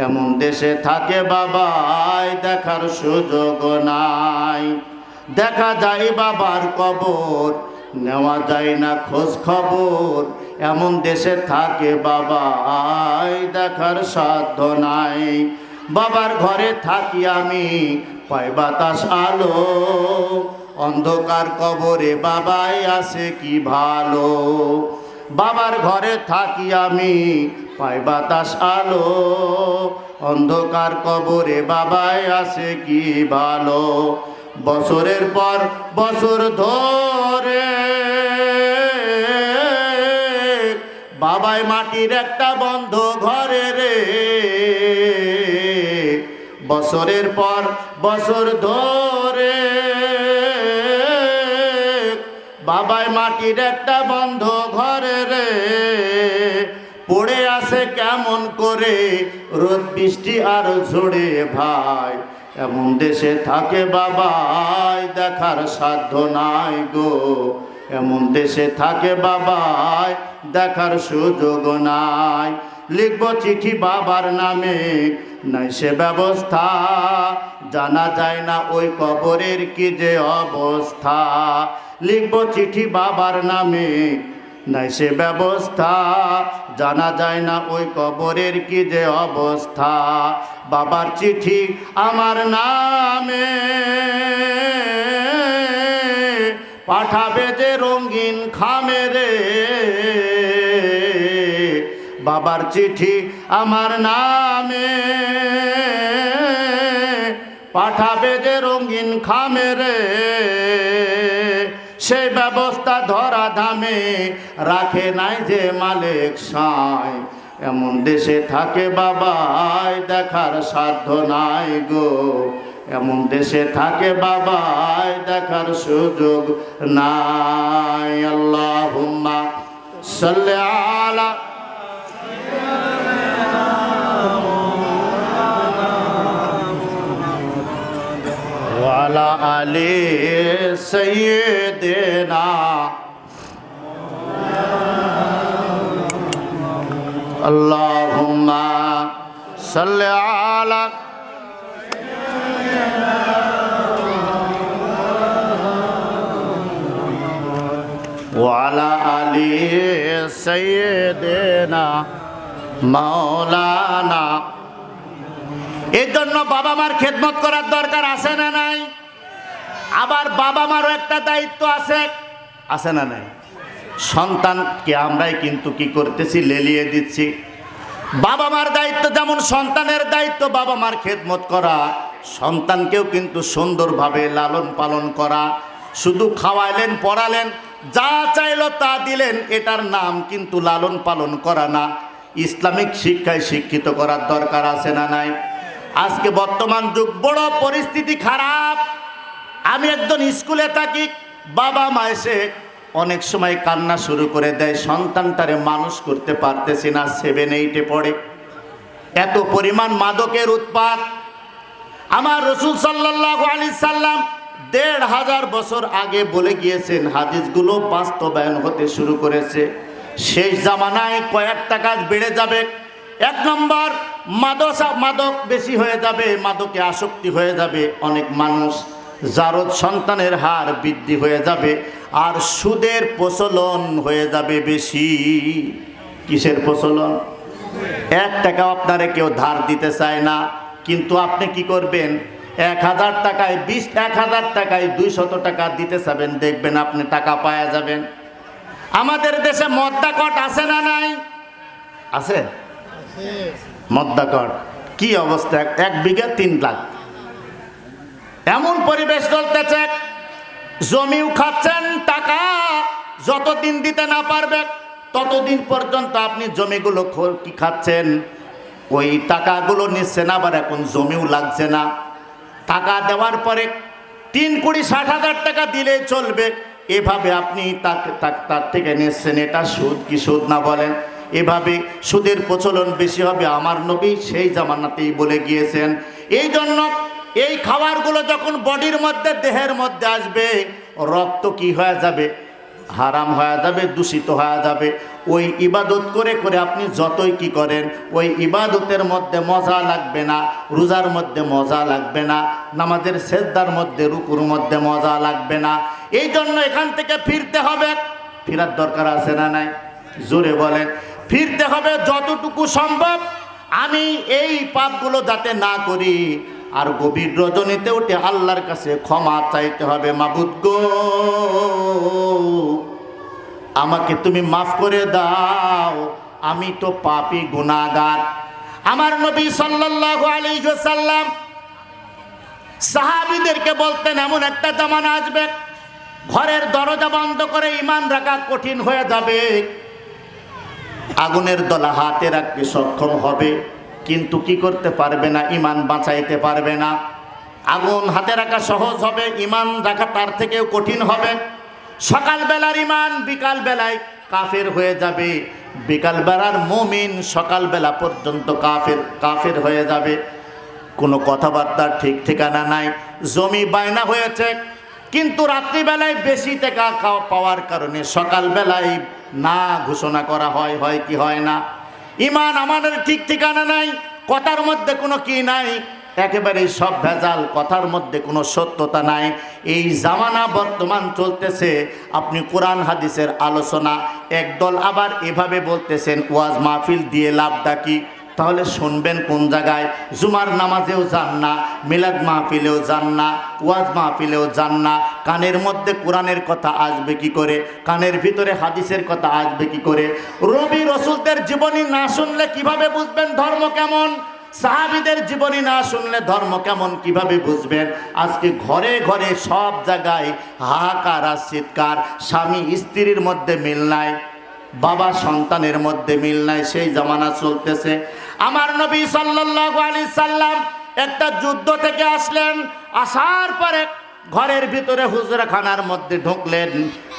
এমন দেশে থাকে বাবাই দেখার সুযোগ নাই। দেখা যায় বাবার কবর, নেওয়া যায় না খোঁজ খবর, এমন দেশে থাকে বাবাই দেখার সাধ্য নাই। বাবার ঘরে থাকি আমি, পাই বাতাস আলো, অন্ধকার কবরে বাবাই আছে কি ভালো। বাবার ঘরে থাকি আমি পাই বাতাস আলো, অন্ধকার কবরে বাবাই আছে কি ভালো। বছরের পর বছর ধরে বাবাই মাটির একটা বন্ধ ঘরে রে, বছরের পর বছর ধরে বাবাই মাটির একটা বন্ধ ঘরে রে, পড়ে আছে কেমন করে রোদ বৃষ্টি আর ঝড়ে ভাই। এমন দেশে থাকে বাবাই দেখার সাধ্য নাই গো, এমন দেশে থাকে বাবাই দেখার সুযোগ নাই। লিখবো চিঠি বাবার নামে নাই সে ব্যবস্থা, জানা যায় না ওই কবরের কি যে অবস্থা। লিখবো চিঠি বাবার নামে নাই সে ব্যবস্থা, জানা যায় না ওই কবরের কি যে অবস্থা। বাবার চিঠি আমার নামে পাঠাবে যে রঙিন খামে রে, বাবার চিঠি আমার নামে পাঠাবে যে রঙিন খামে রে, সেই ব্যবস্থা ধরা ধামে রাখে নাই যে মালিক সাঁই। এমন দেশে থাকে বাবাই দেখার সাধ্য নাই গো, এমন দেশে থাকে বাবাই দেখার সুযোগ নাই। আল্লাহুম্মা সাল্লি আলা ওয়ালা আলি সাইয়্যিদিনা আল্লাহুম্মা সাল্লি আলা ওয়ালা আলি সাইয়্যিদিনা মাওলানা। এই জন্য বাবা মার খেদমত করার দরকার আছে না নাই? আবার বাবা মারও একটা দায়িত্ব আছে, আছে না নাই? সন্তানকে আমরাই কিন্তু কি করতেছি, লেলিয়ে দিচ্ছি। বাবা মার দায়িত্ব যেমন সন্তানের দায়িত্ব বাবা মার খেদমত করা, সন্তানকেও কিন্তু সুন্দরভাবে লালন পালন করা। শুধু খাওয়াইলেন পড়ালেন যা চাইলো তা দিলেন, এটার নাম কিন্তু লালন পালন করা না। ইসলামিক শিক্ষায় শিক্ষিত করার দরকার আছে না নাই? আজকে বর্তমান যুগ বড় পরিস্থিতি খারাপ। আমি একজন স্কুলে থাকি, বাবা মা এসে অনেক সময় কান্না শুরু করে দেয়, সন্তানটারে মানুষ করতে পারতেছি না, 7, 8-এ পড়ে। এত পরিমাণ মাদকের উৎপাত। আমার রাসূল সাল্লাল্লাহু আলাইহি সাল্লাম 1500 বছর আগে বলে গিয়েছেন, হাদিসগুলো বাস্তবায়ন হতে শুরু করেছে। শেষ জামানায় কয়েকটা কাজ বেড়ে যাবে। 1 নম্বর, মাদক বেশি হয়ে যাবে, মাদকে আসক্তি হয়ে যাবে অনেক মানুষ। জারদ সন্তানের হার বৃদ্ধি হয়ে যাবে, আর সুদের প্রচলন হয়ে যাবে বেশি। কিসের প্রচলন? 1 টাকাও আপনারে কেউ ধার দিতে চায় না, কিন্তু আপনি কি করবেন? 1000 টাকায় 1000 টাকায় 200 টাকা দিতে চাবেন, দেখবেন আপনি টাকা পাওয়া যাবেন। আমাদের দেশে মদ্যাকট আছে না নাই? আছে। মদ্যাকট কি অবস্থা? 1 বিঘা 3 লাখ, এমন পরিবেশ চলতেছে। জমিও খাচ্ছেন, টাকা যতদিন দিতে না পারবে ততদিন পর্যন্ত আপনি জমিগুলো কি খাচ্ছেন, ওই টাকাগুলো নিচ্ছেন, আবার এখন জমিও লাগছে না। টাকা দেওয়ার পরে 3 কোটি 60,000 টাকা দিলে চলবে, এভাবে আপনি তার থেকে নিচ্ছেন। এটা সুদ কি সুদ না বলেন? এভাবে সুদের প্রচলন বেশি হবে। আমার নবী সেই জামানাতেই বলে গিয়েছেন। এই জন্য এই খাবারগুলো যখন বডির মধ্যে, দেহের মধ্যে আসবে, রক্ত কি হয়ে যাবে? হারাম হয়ে যাবে, দূষিত হয়ে যাবে। ওই ইবাদত করে করে আপনি যতই কি করেন, ওই ইবাদতের মধ্যে মজা লাগবে না, রোজার মধ্যে মজা লাগবে না, নামাজের সেজদার মধ্যে, রুকুর মধ্যে মজা লাগবে না। এই জন্য এখান থেকে ফিরতে হবে। ফেরার দরকার আছে না নাই? জোরে বলেন। ফিরতে হবে যতটুকু সম্ভব। আমি এই পাপগুলো যাতে না করি, আর গভীর রজনীতে উঠে আল্লাহর কাছে ক্ষমা চাইতে হবে, মাবুদ গো আমাকে তুমি মাফ করে দাও, আমি তো পাপী গুনাহগার। আমার নবী সাল্লাল্লাহু আলাইহি ওয়াসাল্লাম সাহাবীদেরকে বলতেন, এমন একটা জামানা আসবে ঘরের দরজা বন্ধ করে ঈমান রাখা কঠিন হয়ে যাবে, আগুনের দলা হাতে রাখতে সক্ষম হবে কিন্তু কি করতে পারবে না, ঈমান বাঁচাইতে পারবে না। আগুন হাতে রাখা সহজ হবে, ঈমান রাখা তার থেকেও কঠিন হবে। সকালবেলার ঈমান বিকালবেলায় কাফের হয়ে যাবে, বিকালবেলার মুমিন সকালবেলা পর্যন্ত কাফের হয়ে যাবে। কোনো কথাবার্তার ঠিক ঠিকানা নাই, জমি বায়না হয়েছে কিন্তু রাত্রিবেলায় বেশি টাকা পাওয়ার কারণে সকালবেলায় না ঘোষণা করা হয়, হয় কি হয় না। ঈমান আমাদের ঠিক ঠিকানা নাই, কথার মধ্যে কোনো কি নাই, একেবারে সব ভেজাল, কথার মধ্যে কোনো সত্যতা নাই। এই জামানা বর্তমান চলতেছে। আপনি কোরআন হাদিসের আলোচনা, একদল আবার এভাবে বলতেছেন ওয়াজ মাহফিল দিয়ে লাভটা কি, তাহলে শুনবেন কোন জায়গায়? জুমার নামাজেও যান না, মিলাদ মাহফিলেও যান না, ওয়াজ মাহফিলেও যান না, কানের মধ্যে কোরআনের কথা আসবে কি করে, কানের ভিতরে হাদিসের কথা আসবে কি করে? নবী রাসূলদের জীবনী না শুনলে কিভাবে বুঝবেন ধর্ম কেমন? সাহাবীদের জীবনী না শুনলে ধর্ম কেমন কিভাবে বুঝবেন? আজকে ঘরে ঘরে সব জায়গায় হাহাকার আর চিৎকার, স্বামী স্ত্রীর মধ্যে মিল নাই, বাবা সন্তানের মধ্যে মিল নাই, সেই জামানা চলতেছে। আমার নবী সাল্লাল্লাহু আলাইহি সাল্লাম একটা যুদ্ধ থেকে আসলেন, আসার পরে ঘরের ভিতরে হুজরাখানার মধ্যে ঢুকলেন।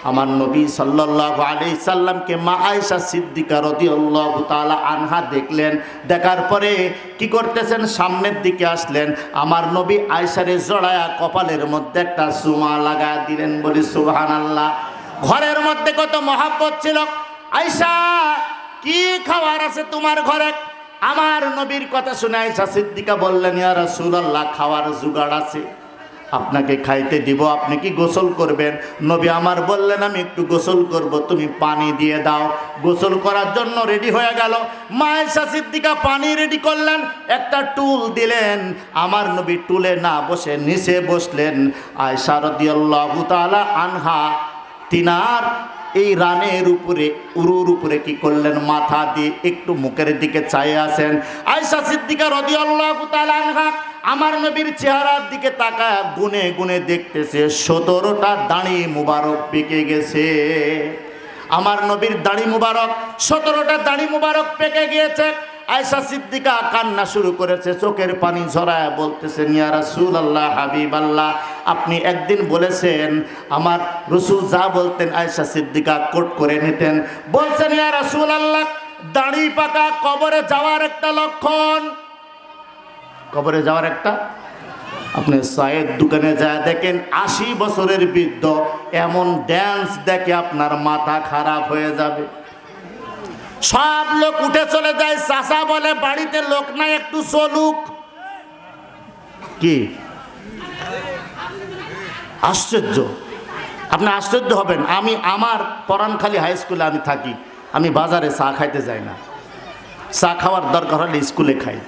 আমার নবী সাল্লাল্লাহু আলাইহি সাল্লামকে মা আয়েশা সিদ্দিকা রাদিয়াল্লাহু তাআলা আনহা দেখলেন। দেখার পরে কি করতেছেন, সামনের দিকে আসলেন। আমার নবী আয়েশারে জড়ায়া কপালের মধ্যে একটা চুমা লাগায় দিলেন, বলি সুবহানাল্লাহ। ঘরের মধ্যে কত মহব্বত ছিল। আয়েশা, কি খাবার আছে তোমার ঘরে? আমার নবীর কথা শুনে আয়েশা সিদ্দিকা বললেন, ইয়া রাসূলুল্লাহ, খাওয়ার জোগাড় আছে, আপনাকে খাইতে দিব, আপনি কি গোসল করবেন? নবী আমার বললেন, আমি একটু গোসল করব, তুমি পানি দিয়ে দাও। গোসল করার জন্য রেডি হয়ে গেল। মা আয়েশা সিদ্দিকা পানি রেডি করলেন, একটা টুল দিলেন। আমার নবী টুলে না বসে নিচে বসলেন। আয়েশা রাদিয়াল্লাহু তাআলা আনহা তিনার এই রানের উপরে, উরুর উপরে কি করলেন, মাথা দিয়ে একটু মুখের দিকে চাইয়ে আছেন। আয়েশা সিদ্দিকা রাদিয়াল্লাহু তাআলা আনহা আমার নবীর চেহারার দিকে তাকায় গুনে গুনে দেখতেছে 17টা দাড়ি মুবারক পেকে গেছে। আমার নবীর দাড়ি মুবারক 17টা দাড়ি মুবারক পেকে গিয়েছে। আয়েশা সিদ্দিকা কান্না শুরু করেছে, চোখের পানি ঝরায় বলতেছেন, ইয়া রাসূলুল্লাহ, হাবিবাল্লাহ, আপনি একদিন বলেছেন, আমার রাসূল যা বলতেন আয়েশা সিদ্দিকা কোট করে নিতেন। বলছেন, ইয়া রাসূলুল্লাহ, দাড়ি পাকা কবরে যাওয়ার একটা লক্ষণ। কবরে যাওয়ার একটা, আপনি চায়ের দোকানে যায় দেখেন 80 বছরের বৃদ্ধ এমন ড্যান্স দেখে আপনার মাথা খারাপ হয়ে যাবে। সব লোক উঠে চলে যায়, চাচা বলে বাড়িতে লোক নাই, একটু চলুক। কি আশ্চর্য! আপনি আশ্চর্য হবেন। আমি আমার পরানখালী হাই স্কুলে আমি থাকি, আমি বাজারে চা খাইতে যাই না, চা খাওয়ার দরকার হলে স্কুলে খাই।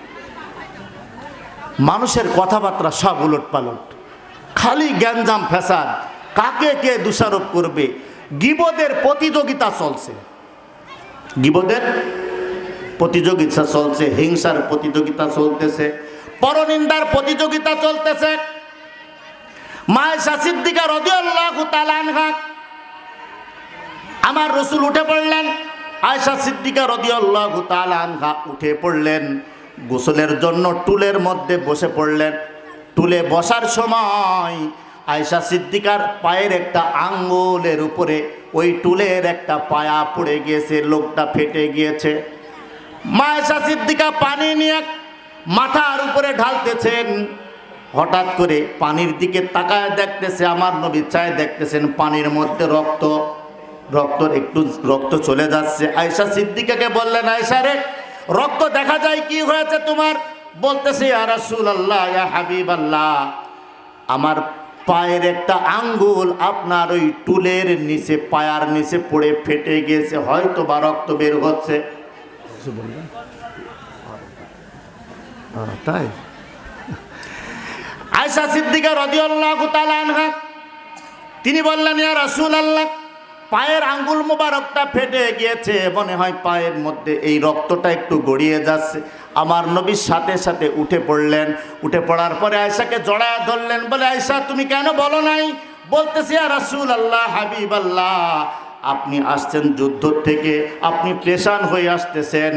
মানুষের কথাবার্তা সব উলট পালট, খালি গ্যাঞ্জাম ফ্যাসাদ, কাকে কে দোষারোপ করবে, গীবতের প্রতিযোগিতা চলছে, গীবতের প্রতিযোগিতা চলছে, হিংসার প্রতিযোগিতা চলতেছে, পরনিন্দার প্রতিযোগিতা চলতেছে। মা আয়েশা সিদ্দিকা রাদিয়াল্লাহু তাআলা আনহা, আমার রাসূল উঠে পড়লেন। আয়েশা সিদ্দিকা রাদিয়াল্লাহু তাআলা আনহা উঠে পড়লেন, গোসলের জন্য টুলের মধ্যে বসে পড়লেন। টুলে বসার সময় আয়েশা সিদ্দিকার পায়ের একটা আঙ্গুলের উপরে ওই টুলের একটা পায়া পড়ে গিয়েছে, লোকটা ফেটে গিয়েছে। মা আয়েশা সিদ্দিকা পানি নিয়ে মাথার উপরে ঢালতেছেন। হঠাৎ করে পানির দিকে তাকায় দেখতেছে, আমার নবী চায় দেখতেছেন পানির মধ্যে রক্ত চলে যাচ্ছে। আয়েশা সিদ্দিকাকে বললেন, আয়েশা রে, রক্ত দেখা যায়, কি হয়েছে তোমার? বলতেছে, ইয়া রাসূলুল্লাহ, ইয়া হাবিবাল্লাহ, আমার পায়ের একটা আঙ্গুল আপনার ওই টুলের নিচে, পায়ার নিচে পড়ে ফেটে গিয়েছে, হয়তো বা রক্ত বের হচ্ছে। তাই আয়েশা সিদ্দিকা রাদিয়াল্লাহু তাআলা আনহা তিনি বললেন, ইয়া রাসূলুল্লাহ, পায়ের আঙ্গুল মোবারকটা ফেটে গিয়েছে, মনে হয় পায়ের মধ্যে এই রক্তটা একটু গড়িয়ে যাচ্ছে। আমার নবীর সাথে সাথে উঠে পড়লেন। উঠে পড়ার পরে আয়েশাকে জড়ায় ধরলেন, বলে, আয়েশা তুমি কেন বলো নাই? বলতেছি, ইয়া রাসূলুল্লাহ, হাবিবাল্লাহ, আপনি আসছেন যুদ্ধ থেকে, আপনি পেরেশান হয়ে আসতেছেন,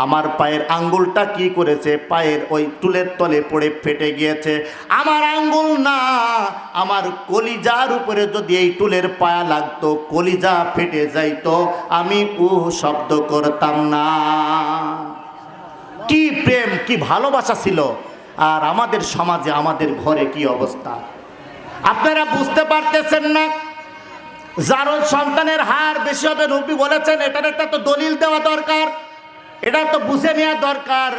আমার পায়ের আঙ্গুলটা কি করেছে, পায়ের ওই টুলের তলে পড়ে ফেটে গিয়েছে। আমার আঙ্গুল না, আমার কলিজার উপরে যদি এই টুলের পায়া লাগতো, কলিজা ফেটে যাইতো, আমি শব্দ করতাম না। কি প্রেম, কি ভালোবাসা ছিল। আর আমাদের সমাজে, আমাদের ঘরে কি অবস্থা আপনারা বুঝতে পারতেছেন না। যার সন্তানের হার বেশি হবে, নবী বলেছেন, এটার একটা তো দলিল দেওয়া দরকার, এটা তো বুঝে নেওয়া দরকার।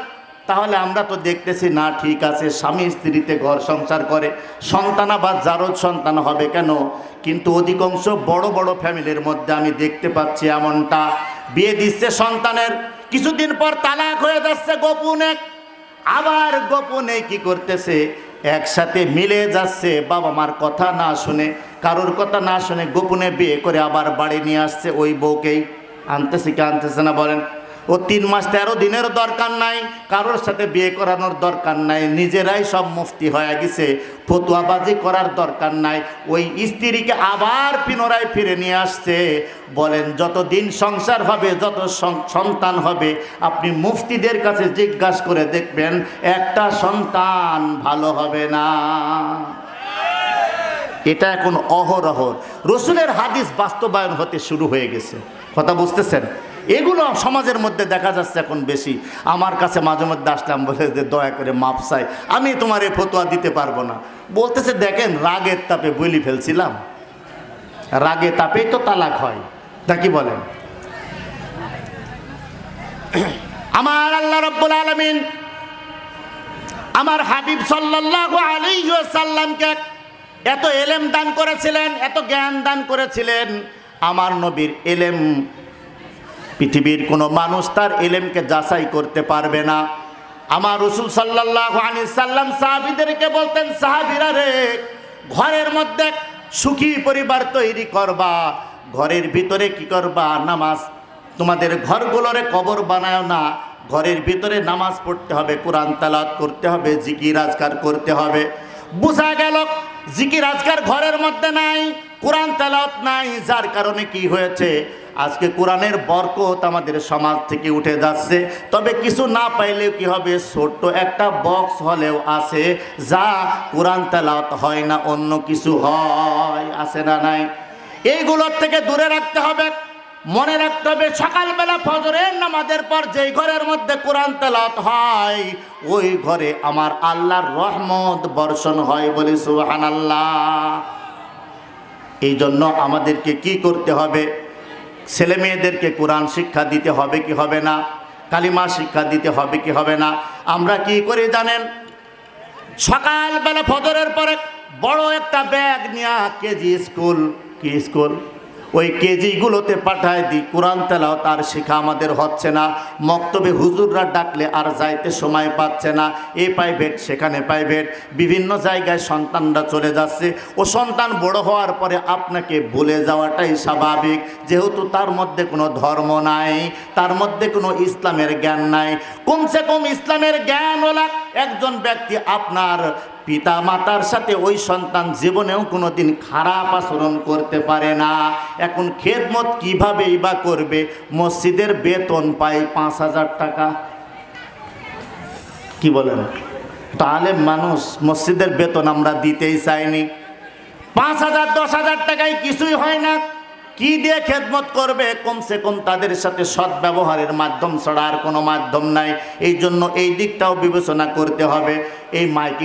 তাহলে আমরা তো দেখতেছি না, ঠিক আছে, স্বামী স্ত্রীতে ঘর সংসার করে, সন্তান আবার জারজ সন্তান হবে কেন? কিন্তু অধিকাংশ বড় বড় ফ্যামিলির মধ্যে আমি দেখতে পাচ্ছি এমনটা, বিয়ে দিচ্ছে সন্তানের, কিছুদিন পর তালাক হয়ে যাচ্ছে গোপনে, আবার গোপনে কি করতেছে, একসাথে মিলে যাচ্ছে, বাবা মার কথা না শুনে, কারোর কথা না শুনে গোপনে বিয়ে করে আবার বাড়ি নিয়ে আসছে ওই বউকেই। আনতেছে কি আনতেছে না বলেন? ও 3 মাস 13 দিনের দরকার নাই, কারোর সাথে বিয়ে করানোর দরকার নাই, নিজেরাই সব মুফতি হয়ে গেছে, ফতুয়াবাজি করার দরকার নাই, ওই স্ত্রীকে আবার পুনরায় ফিরে নিয়ে আসছে। বলেন, যতদিন সংসার হবে, যত সন্তান হবে, আপনি মুফতিদের কাছে জিজ্ঞাসা করে দেখবেন, একটা সন্তান ভালো হবে না। এটা এখন অহরহ রসুলের হাদিস বাস্তবায়ন হতে শুরু হয়ে গেছে। কথা বুঝতেছেন? এগুলো সমাজের মধ্যে দেখা যাচ্ছে এখন বেশি। আমার কাছে মাঝে মধ্যে আসলাম, বলে যে দয়া করে মাপ চাই, আমি তোমার এই ফতোয়া দিতে পারবো না। বলতেছে, দেখেন, রাগের তাপে বলি ফেলছিলাম, রাগে তাপেই তো তালাক হয়, তা কি বলেন? আমার আল্লাহ রাব্বুল আলামিন আমার হাবিব সাল্লাল্লাহু আলাইহি ওয়াসাল্লামকে এত এলেম দান করেছিলেন, এত জ্ঞান দান করেছিলেন। আমার নবীর এলেম পৃথিবীর কোনো মানুষ তার এলেমকে যাচাই করতে পারবে না। আমার রাসূল সাল্লাল্লাহু আলাইহি সাল্লাম সাহাবীদেরকে বলতেন, সাহাবীরা রে, ঘরের মধ্যে সুখী পরিবার তৈরি করবা, ঘরের ভিতরে কি করবা, নামাজ, তোমাদের ঘরগুলোরে কবর বানায় না, ঘরের ভিতরে নামাজ পড়তে হবে, কোরআন তেলাওয়াত করতে হবে, জিকির আজকার করতে হবে। বোঝা গেল জিকির আজকার ঘরের মধ্যে নাই, কোরআন তেলাওয়াত নাই, যার কারণে কি হয়েছে, আজকে কোরআনের বরকত আমাদের সমাজ থেকে উঠে যাচ্ছে। তবে কিছু না পাইলেও কি হবে, ছোট্ট একটা বক্স হলেও আছে, যা কোরআন তেলাওয়াত হয় না, অন্য কিছু হয়, আছে না নাই? এইগুলোর থেকে দূরে রাখতে হবে। মনে রাখতে হবে, সকালবেলা ফজরের নামাজের পর যেই ঘরের মধ্যে কোরআন তেলাওয়াত হয়, ওই ঘরে আমার আল্লাহর রহমত বর্ষণ হয়, বলি সুবহানাল্লাহ। এই জন্য আমাদেরকে কি করতে হবে, ছেলে মেয়েদেরকে কোরআন শিক্ষা দিতে হবে কি হবে না, কালিমা শিক্ষা দিতে হবে কি হবে না। আমরা কি করি জানেন, সকালবেলা ফজরের পরে বড় একটা ব্যাগ নিয়ে কেজি স্কুল, কি স্কুল, ওই কেজিগুলোতে পাঠায় দিই, কোরআন তেলাওয়াত আর শেখা আমাদের হচ্ছে না। মক্তবে হুজুররা ডাকলে আর যাইতে সময় পাচ্ছে না, এই প্রাইভেট সেখানে প্রাইভেট, বিভিন্ন জায়গায় সন্তানরা চলে যাচ্ছে। ও সন্তান বড় হওয়ার পরে আপনাকে ভুলে যাওয়াটাই স্বাভাবিক, যেহেতু তার মধ্যে কোনো ধর্ম নাই, তার মধ্যে কোনো ইসলামের জ্ঞান নাই। কমসে কম ইসলামের জ্ঞানওয়ালা একজন ব্যক্তি আপনার পিতা মাতার সাথে ওই সন্তান জীবনেও কোনোদিন খারাপ আচরণ করতে পারে না। এখন খেদমত কিভাবেই বা করবে? মসজিদের বেতন পায় 5,000 টাকা, কি বলেন? তাহলে মানুষ, মসজিদের বেতন আমরা দিতেই চাইনি, 5,000 10,000 টাকায় কিছুই হয় না। কি দিয়ে খেদমত করবে? কমসে কম তাদের সাথে সৎ ব্যবহারের মাধ্যম ছাড়া আর কোনো মাধ্যম নাই। এই জন্য এই দিকটাও বিবেচনা করতে হবে। এই মাইকিং